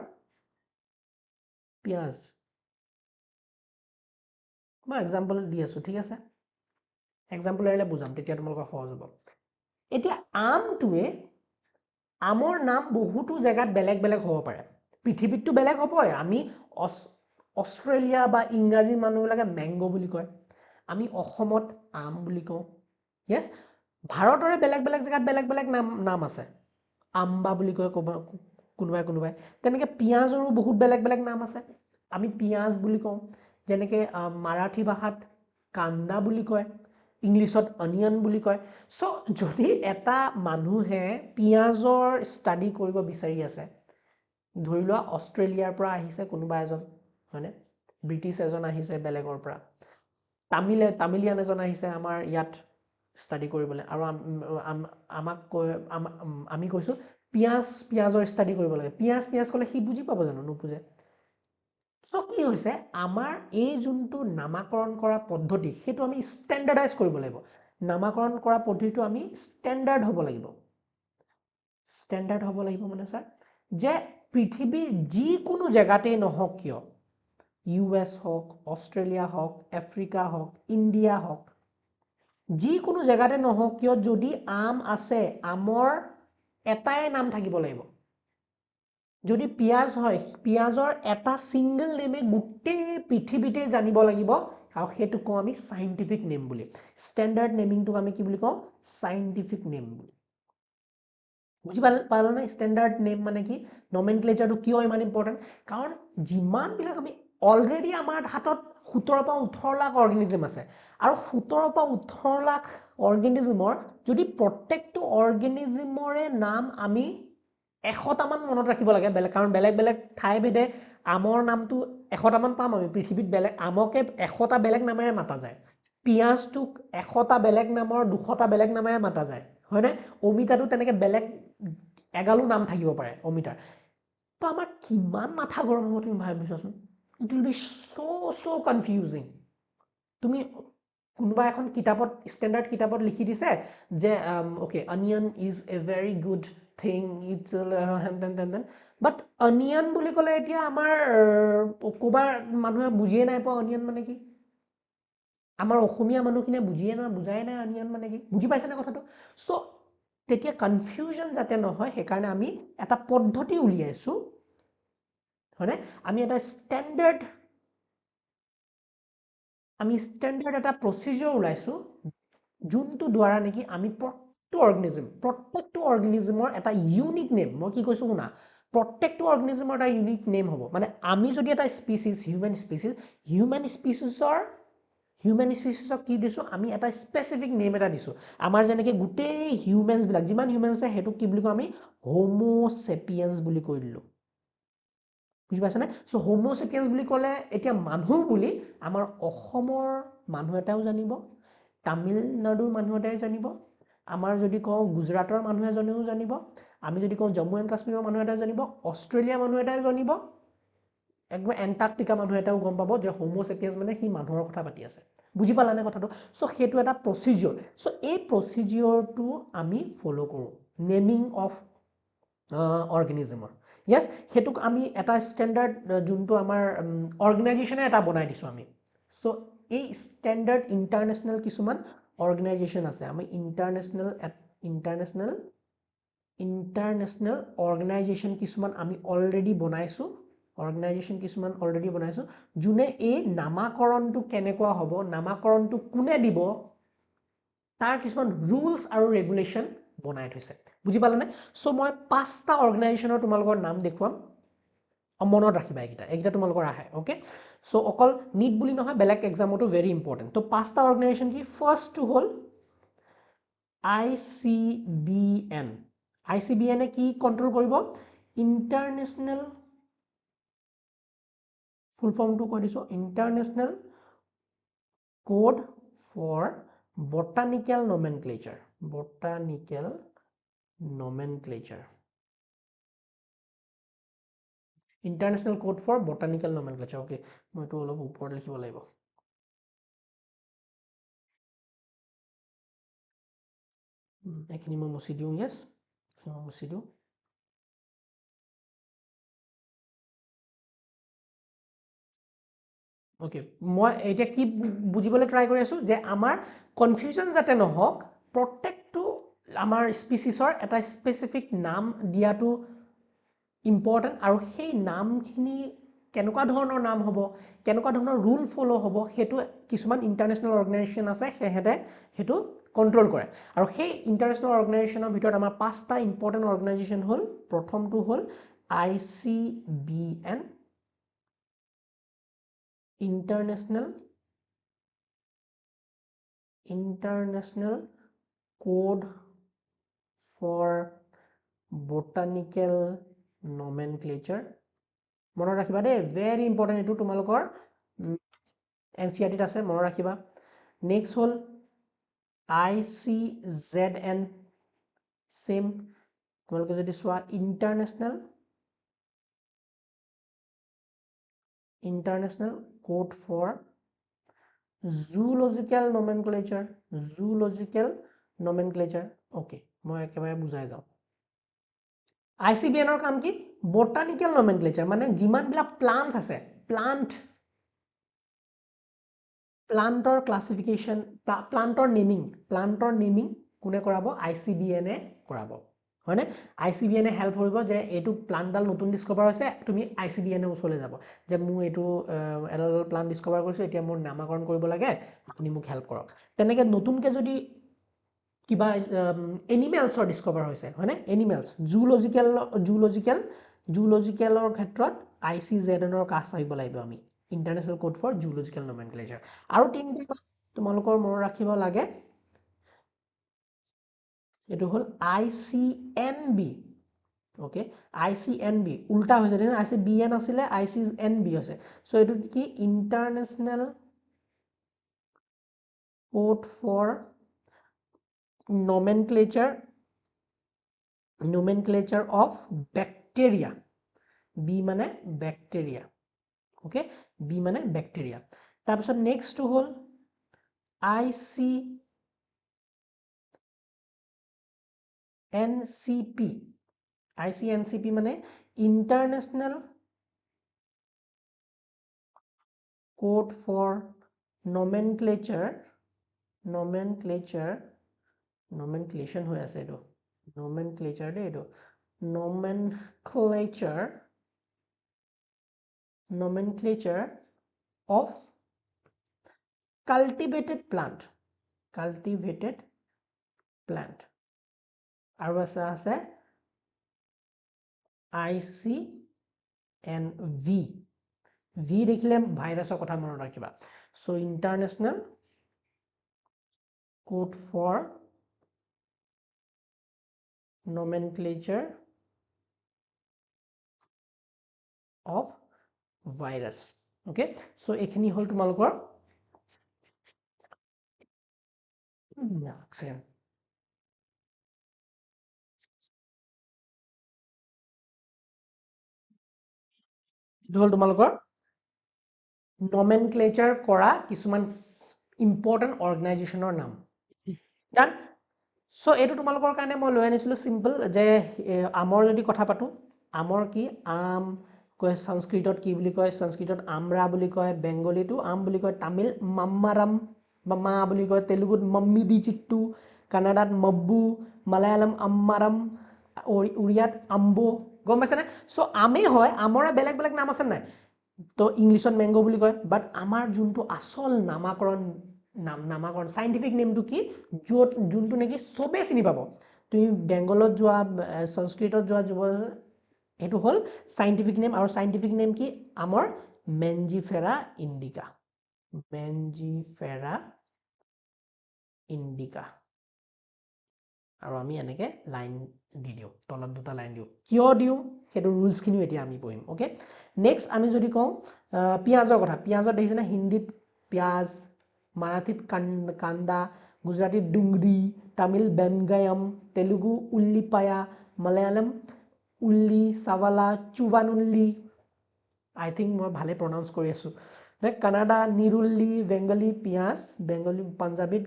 পিয়াজ মই এক্সাম্পল দি আছো ঠিক আছে এক্সাম্পল এৰিলে বুজাম তেতিয়া তোমালোকৰ সহজ হ'ব এতিয়া আমটোৱে আমৰ নাম বহুতো জায়গাত বেলেগ হ'ব পাৰে পৃথিৱীতটো বেলেগ হ'বই আমি অষ্ট্ৰেলিয়া বা ইংৰাজী মানুহবিলাকে ম্যাঙ্গো বুলি কয় আমি অসমত আম বুলি কওঁ yes ভাৰতৰে বেলেগ জায়গাত বেলেগ নাম আছে আম্বা বুলি কয় কোনোবাই তেনেকে পিয়াজৰো বহুত বেলেগ নাম আছে আমি পিয়াজ বুলি কওঁ যেনেকে মাৰাঠী ভাষাত কান্দা বুলি কয় ইংলিছত অনিয়ন বুলি কয় সো যদি এটা মানুহে পিয়াজৰ ষ্টাডি কৰিব বিচাৰি আছে ধৰি লোৱা অষ্ট্ৰেলিয়াৰ পৰা আহিছে কোনোবা এজন হয়নে ব্ৰিটিছ এজন আহিছে বেলেগৰ পৰা তামিলিয়ান এজন আহিছে আমাৰ ইয়াত ষ্টাডি কৰিবলৈ আৰু আমি কৈছো পিয়াজৰ ষ্টাডি কৰিব লাগে পিয়াজ ক'লে সি বুজি পাব জানো নুবুজে সো কি হৈছে আমাৰ এই যোনটো নামাকৰণ কৰা পদ্ধতি সেইটো আমি ষ্টেণ্ডাৰ্ডাইজ কৰিব লাগিব নামাকৰণ কৰা পদ্ধতিটো আমি ষ্টেণ্ডাৰ্ড হ'ব লাগিব মানে স্যাৰ যে পৃথিৱীৰ যিকোনো জায়গাতেই নহওক কিয় US হওক অষ্ট্ৰেলিয়া হওক আফ্ৰিকা হওক ইণ্ডিয়া হওক যিকোনো জায়গাতে নহওক কিয় যদি আম আছে আমৰ এটাই নাম থাকিব লাগিব যদি পিয়াজ হয় পিয়াজৰ এটা সিঙ্গল নেমে গোটেই পৃথিৱীতে জানিব লাগিব আৰু সেইটো কওঁ আমি সাইন্টিফিক নেম বুলি ষ্টেণ্ডাৰ্ড নেমিংটোক আমি কি বুলি কওঁ সাইন্টিফিক নেম বুলি বুজি পালা না ষ্টেণ্ডাৰ্ড নেম মানে কি নমেনক্লেচাৰটো কিয় ইমান ইম্পৰ্টেন্ট কাৰণ যিমান বিলাক আমি অলৰেডি আমাৰ হাতত 17 পৰা 18 লাখ অৰ্গানিজম আছে আৰু 17 পৰা 18 লাখ অৰ্গানিজমৰ যদি প্ৰত্যেকটো অৰ্গানিজমৰে নাম আমি 100টা মান মনত ৰাখিব লাগে কাৰণ বেলেগ ঠাই ভেদে আমৰ নামটো 100টা মান পাম আমি পৃথিৱীত বেলেগ আমকে 100টা বেলেগ নামেৰে মাতা যায় পিয়াজটোক 100টা বেলেগ নামৰ 200টা বেলেগ নামেৰে মাতা যায় হয়নে অমিতাটো তেনেকে বেলেগ এগালো নাম থাকিব পাৰে অমিতাৰ তো আমাৰ কিমান মাথা গৰম হ'ব তুমি ভাবিছাচোন it will be so confusing তুমি কোনোবা এখন কিতাপত ষ্টেণ্ডাৰ্ড কিতাপত লিখি দিছে যে okay onion is a very good thing it's হেন বাট অনিয়ন বুলি ক'লে এতিয়া আমাৰ কোবাৰ মানুহে বুজিয়ে নাই পোৱা অনিয়ন মানে কি আমাৰ অসমীয়া মানুহখিনিয়ে বুজাই নাই অনিয়ন মানে কি বুজি পাইছে না কথাটো সো তেতিয়া কনফিউজন যাতে নহয় সেইকাৰণে আমি এটা পদ্ধতি উলিয়াইছো হয়নে আমি এটা ষ্টেণ্ডাৰ্ড এটা প্ৰচিডিউৰ ওলাইছো যোনটো দ্বাৰা নেকি আমি প্ৰত্যেকটো অৰ্গানিজমৰ এটা ইউনিক নেম মই কি কৈছো শুনা প্ৰত্যেকটো অৰ্গানিজমৰ এটা ইউনিক নেম হ'ব মানে আমি যদি এটা স্পিচিছ হিউম্যান স্পিচিছক কি দিছো আমি এটা স্পেসিফিক নেম এটা দিছো আমাৰ যেনেকে গোটেই হিউম্যানছ বিলাক যিমান হিউম্যানছ আছে হেতু কি বুলি কওঁ আমি হোমো সেপিয়েন্স বুলি কৈ দিলো বুজি পাইছা নে সো হোমো সেপিয়েন্স বুলি ক'লে এতিয়া মানুহ বুলি আমাৰ অসমৰ মানুহ এটাও জানিব তামিলনাডুৰ মানুহ এটাই জানিব আমাৰ যদি কওঁ গুজৰাটৰ মানুহ এজনেও জানিব আমি যদি কওঁ জম্মু এণ্ড কাশ্মীৰৰ মানুহ এটাই জানিব অষ্ট্ৰেলিয়া মানুহ এটাই জানিব একবাৰ এণ্টাৰ্কটিকা মানুহ এটাও গম পাব যে হোমো সেপিয়েন্স মানে সি মানুহৰ কথা পাতি আছে বুজি পালানে কথাটো সো সেইটো এটা প্ৰচিডিউৰ সো এই প্ৰচিডিউৰটো আমি ফলো কৰো নেমিং অফ অৰ্গানিজমৰ yes হেতুক আমি এটা ষ্টেণ্ডাৰ্ড যোনটো আমাৰ অৰ্গানাইজেচনে এটা বনাই দিছো আমি সো এই ষ্টেণ্ডাৰ্ড ইন্টাৰনেশ্যনেল কিছুমান অৰ্গানাইজেচন আছে আমি ইন্টাৰনেশ্যনেল ইণ্টাৰনেশ্যনেল অৰ্গেনাইজেশ্যন কিছুমান আমি অলৰেডি বনাইছোঁ যোনে এই নামাকৰণটো কেনেকুৱা হ'ব নামাকৰণটো কোনে দিব তাৰ কিছুমান ৰুলছ আৰু ৰেগুলেশ্যন বনাই থৈছে বুজি পালানে সো মই পাঁচটা অৰ্গেনাইজেশ্যনৰ তোমালোকৰ নাম দেখুৱাম মনত ৰাখিবা এইকেইটা তোমালোকৰ আহে ওকে সো অকল নিট বুলি নহয় বেলেগ এক্সামতো ভেৰি ইম্পৰ্টেণ্ট তো পাঁচটা অৰ্গেনাইজেশ্যন কি ফাৰ্ষ্টটো হ'ল ICBN ICBN এ কি কন্ট্ৰোল কৰিব ইণ্টাৰনেশ্যনেল ফুল ফৰ্মটো কৈ দিছো international code for botanical nomenclature international code for botanical nomenclature okay মই তো অলপ ওপৰত লিখিব লাগিব এখিনি মই মুছি দিও yes মুছি দিও ওকে মই এটা কি বুজিবলৈ ট্রাই কৰি আছো যে আমাৰ কনফিউজন যাতে নহওক প্ৰত্যেকটো আমাৰ স্পিচিছৰ এটা স্পেসিফিক নাম দিয়াটো ইম্পৰ্টেন্ট আৰু সেই নামখিনি কেনেকুৱা ধৰণৰ নাম হ'ব কেনেকুৱা ধৰণৰ ৰুল ফলো হ'ব হেতু কিছুমান ইন্টাৰনেশ্যনেল অৰ্গেনাইজেশ্যন আছে হেহেতে হেতু কন্ট্ৰোল কৰে আৰু সেই ইন্টাৰনেশ্যনেল অৰ্গেনাইজেশ্যনৰ ভিতৰত আমাৰ পাঁচটা ইম্পৰ্টেন্ট অৰ্গেনাইজেশ্যন হ'ল প্ৰথমটো হ'ল ICBN International Code for Botanical Nomenclature মনত ৰাখিবা দে ভেৰি ইম্পৰ্টেন্ট এটো তোমালোকৰ NCERT আছে মনত ৰাখিবা নেক্সট হ'ল ICZN সেম তোমালোকে যদি সোৱা International Code for Zoological Nomenclature okay মই একেবাৰে বুজাই যাও ICBN ৰ কাম কি botanical nomenclature মানে যিমান বিলা প্লান্টস আছে প্লান্টৰ ক্লাসিফিকেশন প্লান্টৰ নেমিং কোনে কৰাব ICBN এ কৰাব হয়নে ICBN এ হেল্প কৰিব যে এটো প্লান্টডাল নতুন ডিসকভাৰ হৈছে তুমি ICBN এ ওচৰলৈ যাব যে মই এটো এডাল প্লান্ট ডিসকভাৰ কৰিছো এতিয়া মোৰ নামকৰণ কৰিব লাগে আপুনি মোক হেল্প কৰক তেনেকে নতুনকে যদি কিবা এনিমেলছৰ ডিসকভাৰ হৈছে হয়নে এনিমেলছ জুলজিক্যালৰ ক্ষেত্ৰত ICZN ৰ কাছ আহিব লাগিব আমি International Code for Zoological Nomenclature আৰু তিনটা তোমালোকৰ মনত ৰাখিব লাগে এটো হ'ল ICNB ওকে ICNB উল্টা হৈছে দেখোন ICBN আছিলে ICNB আছে সো এটো কি International Code for nomenclature of bacteria B মানে bacteria ওকে B মানে bacteria তাৰ পিছত নেক্সট টু হ'ল ICNCP মানে International Code for Nomenclature হৈ আছে এটো nomenclature দে এটো nomenclature of cultivated plant আৰু আছে ICNV V দেখিলে ভাইৰাছৰ কথা মনত ৰাখিবা so International Code for Nomenclature of virus okay so এখিনি হল তোমালোকৰ তোমালোকৰ nomenclature কৰা কিছুমান ইম্পৰ্টেন্ট অৰ্গেনাইজেশ্যনৰ নাম ডান সো এটো তোমালোকৰ কাৰণে মই লৈ আনিছিলো সিম্পল যে আমৰ যদি কথা পাতো আমৰ কি আম কয় সংস্কৃতত কি বুলি কয় সংস্কৃতত আমৰা বুলি কয় বেংগলীটো আম বুলি কয় তামিল মাম্মাৰাম মাম্মা বুলি কয় তেলুগুত মম্মি দি চিট্টু কানাডাত মব্বু মালায়ালাম আম্মাৰাম উৰিয়াত আম্বো গম পাইছেনে সো আমেই হয় আমৰে বেলেগ বেলেগ নাম আছে নাই তো ইংলিছত মেংগো বুলি কয় বাট আমাৰ যোনটো আসল নামাকৰণ সাইন্টিফিক নেমটো কি য'ত যোনটো নেকি সবে চিনি পাব তুমি বেংগলত যোৱা সংস্কৃতত যোৱা যুৱ এটো হল সাইন্টিফিক নেম আৰু সাইন্টিফিক নেম কি আমৰ মেঞ্জিফেৰা ইণ্ডিকা মেঞ্জিফেৰা ইণ্ডিকা আৰু আমি এনেকে লাইন দি দিও তলত দুটা লাইন দিও কিয় দিও হেতু ৰুলস খিনি এতিয়া আমি পঢ়িম ওকে নেক্সট আমি যদি কওঁ পিয়াজৰ কথা পিয়াজত দেখিছেনে হিন্দীত পিয়াজ মাৰাঠীত কান্দা গুজৰাটীত ডুংৰি তামিল বেংগায়ম তেলুগু উল্লিপায়া মালায়ালম উল্লি সাৱালা চুৱানুল্লি আই থিংক মই ভালে প্ৰনাউন্স কৰি আছো কানাডা নিৰুল্লি বেংগলী পিয়াজ বেংগলী পাঞ্জাবীত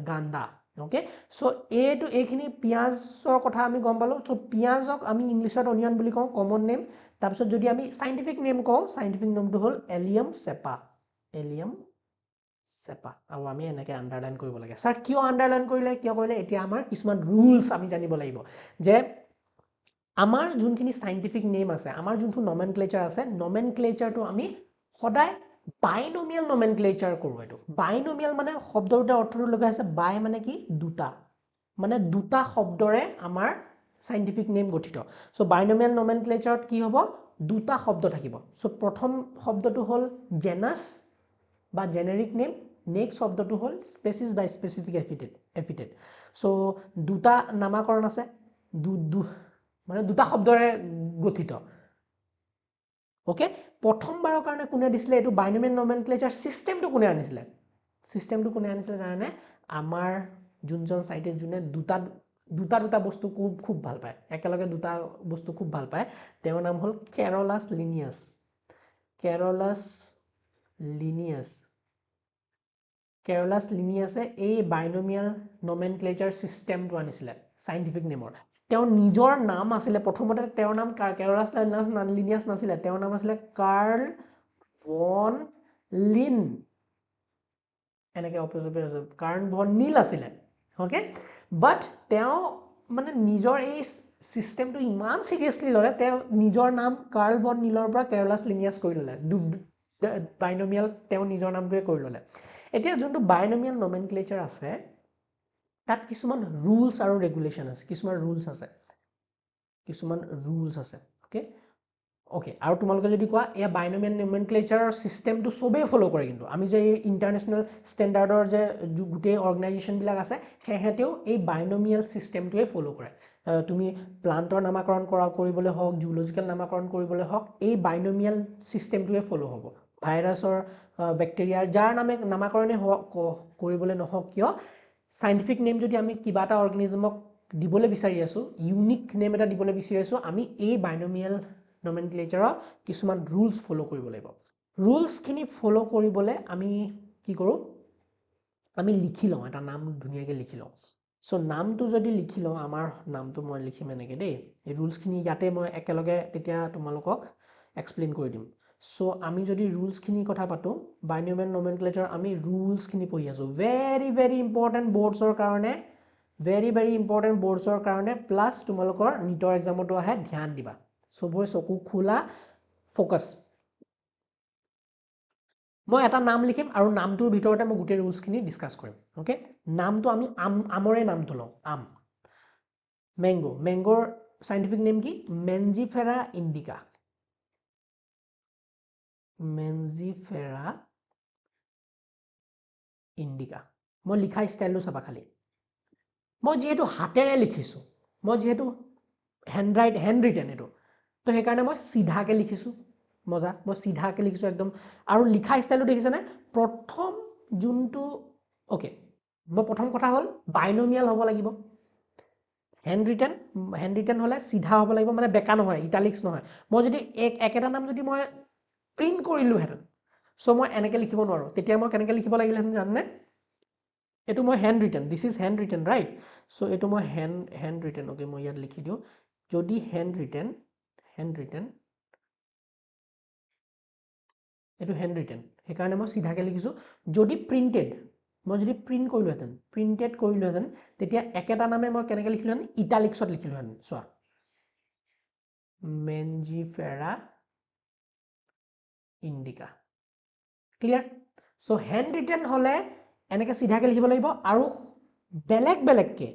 গান্দা ওকে সো এটো এইখিনি পিয়াজৰ কথা আমি গম পালো সো পিয়াজক আমি ইংলিছত অনিয়ন বুলি কওঁ কমন নেম তাৰপিছত যদি আমি সাইন্টিফিক নেম কওঁ সাইন্টিফিক নেমটো হল এলিয়াম সেপা আৰু আমি এনেকে আন্ডাৰলাইন কৰিব লাগে স্যাৰ কিয় আন্ডাৰলাইন কৰিলে কিয় কৰিলে এতিয়া আমাৰ কিছুমান ৰুলস আমি জানিব লাগিব যে আমাৰ যোনখিনি সাইন্টিফিক নেম আছে আমাৰ যোনটো নমেনক্লেচাৰ আছে নমেনক্লেচাৰটো আমি সদায় বাইনোমিয়াল নমেনক্লেচাৰ কৰো এটো বাইনোমিয়াল মানে শব্দৰ অৰ্থটো লগা আছে বাই মানে কি দুটা শব্দৰে আমাৰ সাইন্টিফিক নেম গঠিত সো বাইনোমিয়াল নমেনক্লেচাৰত কি হ'ব দুটা শব্দ থাকিব সো প্ৰথম শব্দটো হল জেনাস বা জেনেৰিক নেম নেক্সট শব্দটো হল স্পেচিছ বা স্পেসিফিক এপিথেট সো দুটা নামাকৰণ আছে মানে দুটা শব্দৰে গঠিত ওকে প্ৰথমবাৰৰ কাৰণে কোনে দিছিলে এটো বাইনোমিয়াল নমেনক্লেচাৰ সিস্টেমটো কোনে আনিছিলে জানে আমাৰ যোনজন সাইন্টিষ্ট যোনে দুটা বস্তু খুব ভাল পায় একেলগে দুটা বস্তু খুব ভাল পায় তেওঁৰ নাম হল কেৰলাছ লিনিয়াছে এই বাইনোমিয়াল নমেনক্লেচাৰ সিস্টেমটো আনিছিলে সাইন্টিফিক নেমৰ তেওঁৰ নিজৰ নাম আছিলে প্ৰথমতে তেওঁৰ নাম কেৰলাছ লিনিয়াছ নাছিলে তেওঁৰ নাম আছিলে কাৰ্ল ভন লিন এনেকে কাৰ্ল ভন নীল আছিলে ওকে বাট তেওঁ মানে নিজৰ এই সিস্টেমটো ইমান সিৰিয়াসলি ললে তেওঁ নিজৰ নাম কাৰ্ল ভন নীলৰ পৰা কেৰলাছ লিনিয়াছ কৰি ললে বাইনোমিয়াল তেওঁ নিজৰ নামটোৱে কৰি ললে এতিয়া যোনটো বাইনোমিয়াল নমেনক্লেচাৰ আছে তাত কিছুমান ৰুলস আৰু ৰেগুলেশন আছে কিছুমান ৰুলস আছে ওকে আৰু তোমালোকে যদি কোৱা এয়া বাইনোমিয়াল নমেনক্লেচাৰৰ সিস্টেমটো সবে ফলো কৰে কিন্তু আমি যে ইন্টাৰনেশনাল ষ্টেণ্ডাৰ্ডৰ যে গুটেই অৰ্গানাইজেচন বিলাক আছে হেহেতেও এই বাইনোমিয়াল সিস্টেমটোৱে ফলো কৰে তুমি প্লান্টৰ নামাকৰণ কৰিবলৈ হওক জুলজিক্যাল নামাকৰণ কৰিবলৈ হওক এই বাইনোমিয়াল সিস্টেমটোৱে ফলো হ'ব ভাইৰাছৰ ব্যাকটেৰিয়াৰ যাৰ নামাকৰণে কৰিবলৈ নহওক কিয় সাইন্টিফিক নেম যদি আমি কিবা এটা অৰ্গানিজমক দিবলৈ বিচাৰি আছো ইউনিক নেম এটা দিবলৈ বিচাৰি আছো আমি এই বাইনোমিয়াল নমেনক্লেচাৰৰ কিছুমান ৰুলস ফলো কৰিব লাগিব ৰুলস খিনি ফলো কৰিবলৈ আমি কি কৰো আমি লিখি লওঁ এটা নাম ধুনিয়াকৈ লিখি লওঁ সো নামটো যদি লিখি লওঁ আমাৰ নামটো মই লিখিম এনেকৈ দেই এই ৰুলস খিনি ইয়াতে মই একেলগে তেতিয়া তোমালোকক এক্সপ্লেইন কৰি দিম সো আমি যদি ৰুলস খিনি কথা পাতো বাইনোমিয়াল নমেনক্লেচাৰ আমি ৰুলস খিনি পঢ়ি আছো ভেৰি ইম্পৰ্টেন্ট বৰ্ডছৰ কাৰণে প্লাস তোমালোকৰ নিটৰ এক্সামতো আহে ধ্যান দিবা সবৰে চকু খোলা ফোকাস মই এটা নাম লিখিম আৰু নামটোৰ ভিতৰতে মই গুটেই ৰুলস খিনি ডিসকাস কৰিম ওকে নামটো আমি আমৰে নামটো লওঁ আম মেংগোৰ সাইন্টিফিক নেম কি মেঞ্জিফেৰা ইণ্ডিকা মই লিখা ষ্টাইলটো চাবা খালি মই যেহেতু হাতেৰে লিখিছো মই যেহেতু হ্যান্ড ৰিটেন এটো তো সেইকাৰণে মই সিধাকে লিখিছো মজা মই সিধাকে লিখিছো একদম আৰু লিখা ষ্টাইলটো দেখিছানে প্ৰথম যোনটো ওকে মই প্ৰথম কথা হল বাইনোমিয়াল হ'ব লাগিব হ্যান্ড রিটেন হলে সিধা হ'ব লাগিব মানে বেকা নহয় ইটালিক্স নহয় মই যদি একেটা নাম যদি মই প্ৰিন্ট কৰিলো হেতেন সো মই এনেকে লিখিব নোৱাৰো তেতিয়া মই কেনেকে লিখিব লাগিল হেতেন জাননে এটো মই hand written this is hand written right so এটো মই হ্যান্ড রিটেন ওকে মই ইয়াত লিখি দিও যদি হ্যান্ড রিটেন এটো হ্যান্ড রিটেন সেইকাৰণে মই সিধাকে লিখিছো যদি প্ৰিন্টেড মই যদি প্ৰিন্ট কৰিলো হেতেন তেতিয়া একেটা নামে মই কেনেকে লিখিলো হেতেন ইটালিক্সত লিখিলো হেতেন সোৱা Mangifera indica. Clear? So hand written hole এনেকে সিধাকে লিখিব লাগিব আৰু বেলেগ কে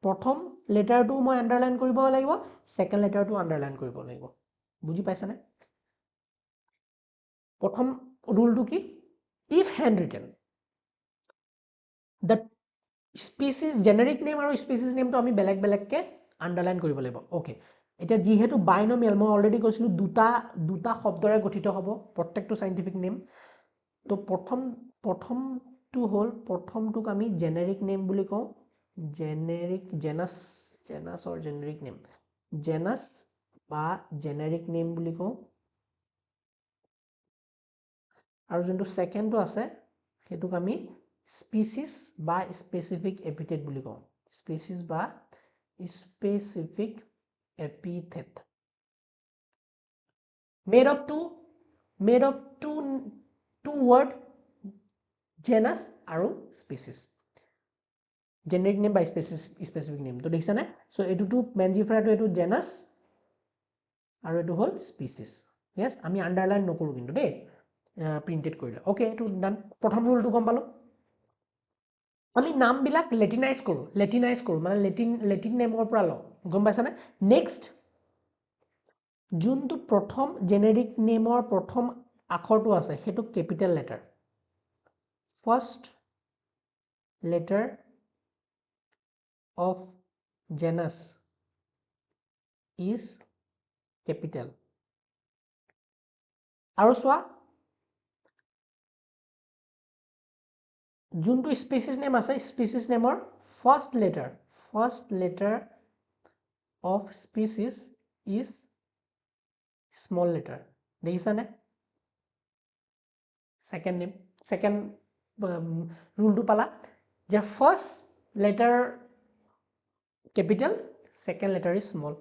প্ৰথম লেটাৰটো মই আন্ডাৰলাইন কৰিব লাগিব সেকেন্ড লেটাৰটো আন্ডাৰলাইন কৰিব লাগিব বুজি পাইছানে প্ৰথম ৰুলটো কি if handwritten the species generic name আৰু species name to আমি বেলেগ কে আন্ডাৰলাইন কৰিব লাগিব ওকে এটা যেহেতু বাইনোমিয়াল মই অলৰেডি কৈছিলো দুটা শব্দৰে গঠিত হ'ব প্ৰত্যেকটো সাইন্টিফিক নেম তো প্ৰথমটো হল প্ৰথমটোক আমি জেনেৰিক নেম বুলি কওঁ জেনেৰিক জেনাস অৰ জেনেৰিক নেম জেনাস বা জেনেৰিক নেম বুলি কওঁ আৰু যোনটো সেকেন্ডটো আছে হেতুক আমি স্পিচিছ বা স্পেসিফিক এপিথেট বুলি কওঁ স্পিচিছ বা specific epithet made of two word genus আৰু species generic name by specific name তো দেখিছা না সো এটুটো Mangifera তো এটু genus আৰু এটু হল species yes আমি আন্ডাৰলাইন নকৰো কিন্তু দেই প্ৰিন্টেড কৰিলে ওকে এটু ডান প্ৰথম ৰুলটো গম পালো আমি নাম বিলাক লেটিনাইজ কৰো মানে লেটিন নেমৰ পৰা ল গম পাইছা না নেক্সট যোনটো প্ৰথম জেনেৰিক নেমৰ প্ৰথম আখৰটো আছে হেতু capital letter first letter of genus is capital আৰু সোয়া যোনটো স্পিচিছ নেম আছে species নেমৰ first letter of species is small letter দেখিছানে second rule to pala the first letter capital second letter is small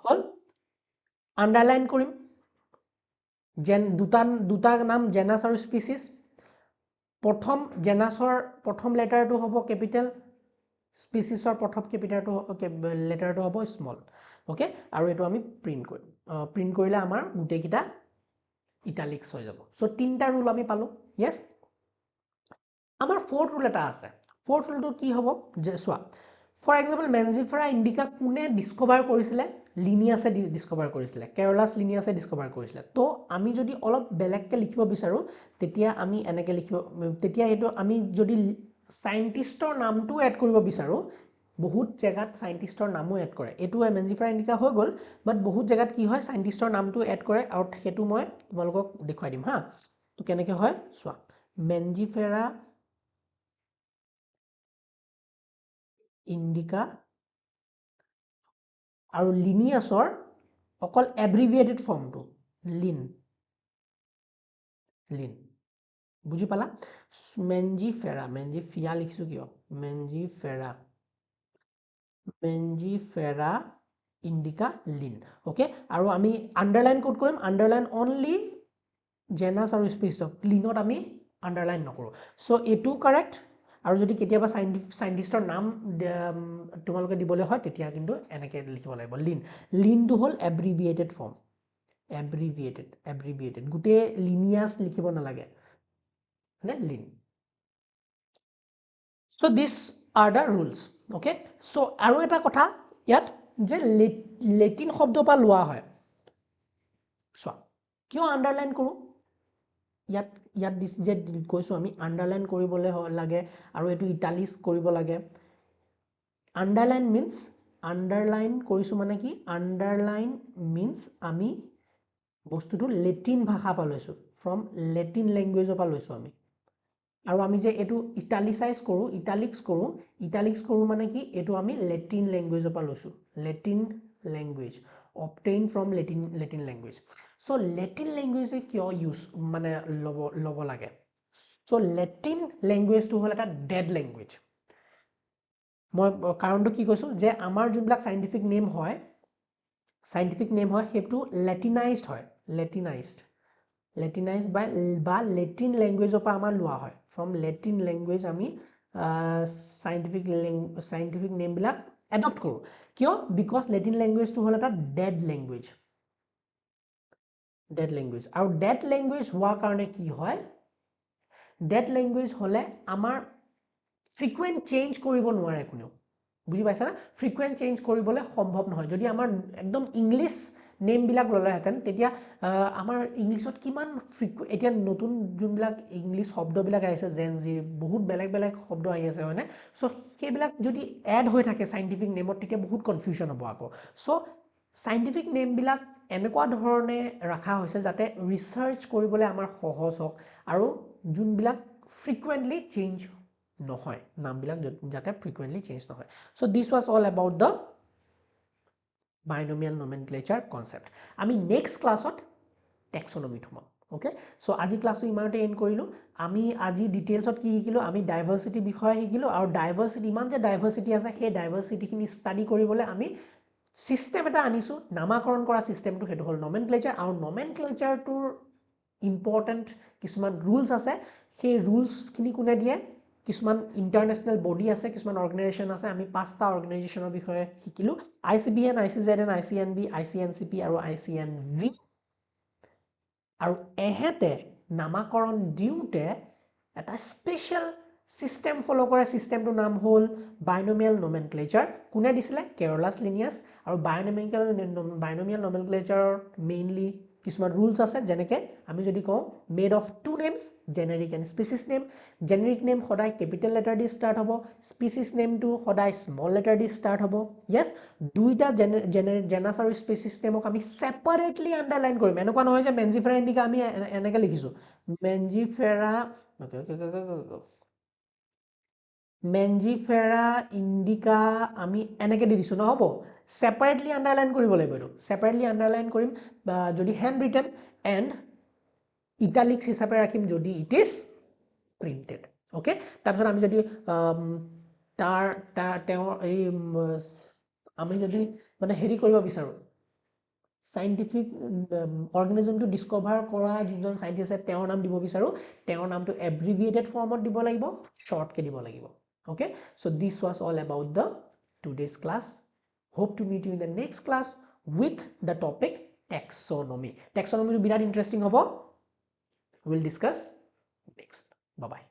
hol underline korim দুটা নাম জেনাস আৰু স্পিচিছ প্ৰথম জেনাসৰ প্ৰথম লেটাৰটো হ'ব ক্যাপিটাল স্পিচিছৰ প্ৰথম ক্যাপিটালটো লেটাৰটো হ'ব স্মল ওকে আৰু এটো আমি প্ৰিন্ট কৰিলে আমাৰ গুটেকিটা ইটালিক্স হৈ যাব সো তিনটা ৰুল আমি পালো yes আমাৰ ফোৰ্থ ৰুল এটা আছে ফোৰ্থ ৰুলটো কি হ'ব যে সোয়া ফৰ এক্সাম্পল Mangifera indica কোনে ডিসকভাৰ কৰিছিলে লিনিয়াছে ডিসকভাৰ কৰিছিলে কেৰলাছ লিনিয়াছে ডিসকভাৰ কৰিছিলে তো আমি যদি অলপ বেলেগকে লিখিব বিচাৰো তেতিয়া আমি এনেকে লিখিব তেতিয়া এটো আমি যদি সাইন্টিষ্টৰ নামটো এড কৰিব বিচাৰো বহুত জায়গাত সাইন্টিষ্টৰ নামও এড কৰে এটো Mangifera indica হৈ গল বাট বহুত জায়গাত কি হয় সাইন্টিষ্টৰ নামটো এড কৰে আৰু হেতু মই তোমালোকক দেখাই দিম হা তো কেনেকে হয় সোয়া Mangifera indica আৰু লিনিয়াছৰ অকল এব্ৰিভিয়েটেড ফৰ্মটো লিন বুজি পালা Mangifera লিখিছো কিয় Mangifera indica লিন ওকে আৰু আমি আন্ডাৰলাইন কোড কৰিম আন্ডাৰলাইন অনলি জেনাস আৰু স্পিচিছ লিনত আমি আন্ডাৰলাইন নকৰো সো এটো কাৰেক্ট আৰু যদি কেতিয়াবা সাইন্টিষ্টৰ নাম তোমালোকে দিবলৈ হয় তেতিয়া কিন্তু এনেকে লিখিব লাগিব লিন টু হল এব্ৰিভিয়েটেড ফৰ্ম এব্ৰিভিয়েটেড গুটে লিনিয়াছ লিখিব নালাগে মানে Linn so this are the rules okay so আৰু এটা কথা ইয়াত যে লেটিন শব্দ পা লোৱা হয় সো কিয় আন্ডাৰলাইন কৰো ইয়াত যে কৈছো আমি আন্ডাৰলাইন কৰিবলৈ লাগে আৰু এটো ইটালিক্স কৰিব লাগে আন্ডাৰলাইন কৰিছো মানে কি আন্ডাৰলাইন মিন্স আমি বস্তুটো লেটিন ভাষা পা লৈছো ফ্ৰম লেটিন ল্যাঙ্গুৱেজৰ পা লৈছো আমি আৰু আমি যে এটো ইটালিক্স কৰো মানে কি এটো আমি লেটিন ল্যাঙ্গুৱেজৰ পা লৈছো Latin language obtain from Latin language so Latin ল্যাঙ্গুৱেজে কিয় ইউজ মানে লব লাগে সো লেটিন ল্যাঙ্গুৱেজটো হল এটা ডেড ল্যাঙ্গুৱেজ মই কাৰণটো কি কৈছো যে আমাৰ যোনবিলাক সাইন্টিফিক নেম হয় হেতু লেটিনাইজড হয় লেটিনাইজড বা লেটিন ল্যাঙ্গুৱেজৰ পৰা আমাৰ লোৱা হয় ফ্ৰম লেটিন ল্যাঙ্গুৱেজ আমি সাইন্টিফিক নেম বিলাক এডপ্ট কৰোঁ কিয় বিকজ লেটিন লেংগুৱেজটো হ'ল এটা ডেড লেংগুৱেজ আৰু ডেড লেংগুৱেজ হোৱাৰ কাৰণে কি হয় ডেড লেংগুৱেজ হ'লে আমাৰ ফ্ৰিকুৱেণ্ট চেঞ্জ কৰিব নোৱাৰে কোনেও বুজি পাইছা না ফ্ৰিকুৱেণ্ট চেঞ্জ কৰিবলৈ সম্ভৱ নহয় যদি আমাৰ একদম ইংলিছ নেমবিলাক ল'লেহেঁতেন তেতিয়া আমাৰ ইংলিছত কিমান এতিয়া নতুন যোনবিলাক ইংলিছ শব্দবিলাক আহিছে জেনজিৰ বহুত বেলেগ বেলেগ শব্দ আহি আছে হয়নে চ' সেইবিলাক যদি এড হৈ থাকে চাইণ্টিফিক নেমত তেতিয়া বহুত কনফিউজন হ'ব আকৌ চ' চাইণ্টিফিক নেমবিলাক এনেকুৱা ধৰণে ৰখা হৈছে যাতে ৰিচাৰ্চ কৰিবলৈ আমাৰ সহজ হওক আৰু যোনবিলাক ফ্ৰিকুৱেণ্টলি চেঞ্জ নহয় নামবিলাক যাতে ফ্ৰিকুৱেণ্টলি চেঞ্জ নহয় so' this was all about the binomial nomenclature concept আমি নেক্সট ক্লাছত টেক্সনমিত সোমাম অ'কে চ' আজি ক্লাছটো ইমানতে এণ্ড কৰিলোঁ আমি আজি ডিটেইলছত কি শিকিলোঁ আমি ডাইভাৰ্চিটি বিষয়ে শিকিলোঁ আৰু ডাইভাৰ্চিটি ইমান যে ডাইভাৰ্চিটি আছে সেই ডাইভাৰ্চিটিখিনি ষ্টাডি কৰিবলৈ আমি চিষ্টেম এটা আনিছোঁ নামাকৰণ কৰা চিষ্টেমটো সেইটো হ'ল নমেনক্লেচাৰ আৰু নমেনক্লেচাৰটোৰ ইম্পৰ্টেণ্ট কিছুমান ৰুলছ আছে সেই ৰুলছখিনি কোনে দিয়ে কিছুমান ইণ্টাৰনেশ্যনেল বডি আছে কিছুমান অৰ্গেনাইজেশ্যন আছে আমি 5টা অৰ্গেনাইজেশ্যনৰ বিষয়ে শিকিলোঁ ICBN, ICZN, ICNB, ICNCP আৰু ICNV আৰু এহেঁতে নামাকৰণ দিওঁতে এটা স্পেচিয়েল চিষ্টেম ফ'ল' কৰে চিষ্টেমটোৰ নাম হ'ল বাইনমিয়েল নমেনক্লেচাৰ কোনে দিছিলে কেৰলাছ লিনিয়াছ আৰু বাইনমিয়েল নমেনক্লেচাৰত মেইনলি কিছুমান ৰুলছ আছে যেনেকৈ আমি যদি কওঁ made of 2 names generic and species name generic name সদায় কেপিটেল লেটাৰ দি ষ্টাৰ্ট হ'ব স্পেচিছ নেমটো সদায় স্মল লেটাৰ দি ষ্টাৰ্ট হ'ব য়েছ দুইটা জেনাছ আৰু স্পেচিছ নেমক আমি ছেপাৰেটলি আণ্ডাৰলাইন কৰিম এনেকুৱা নহয় যে মেঞ্জিফেৰা ইণ্ডিকা আমি এনেকৈ লিখিছোঁ মেঞ্জিফেৰা ইণ্ডিকা আমি এনেকৈ দি দিছোঁ নহ'ব ছেপাৰেটলি আণ্ডাৰলাইন কৰিব লাগিব এইটো ছেপাৰেটলি আণ্ডাৰলাইন কৰিম যদি হেণ্ড ৰিটেন এণ্ড ইটালিক্স হিচাপে ৰাখিম যদি ইট ইজ প্ৰিণ্টেড অ'কে তাৰপিছত আমি যদি তেওঁৰ এই আমি যদি মানে হেৰি কৰিব বিচাৰোঁ চাইণ্টিফিক অৰ্গেনিজমটো ডিছকভাৰ কৰা যোনজন চাইণ্টিষ্ট আছে তেওঁৰ নাম দিব বিচাৰোঁ তেওঁৰ নামটো এব্ৰিভিয়েটেড ফৰ্মত দিব লাগিব শ্বৰ্টকৈ দিব লাগিব okay so this was all about the today's class hope to meet you in the next class with the topic taxonomy to be that interesting hobo we'll discuss next bye bye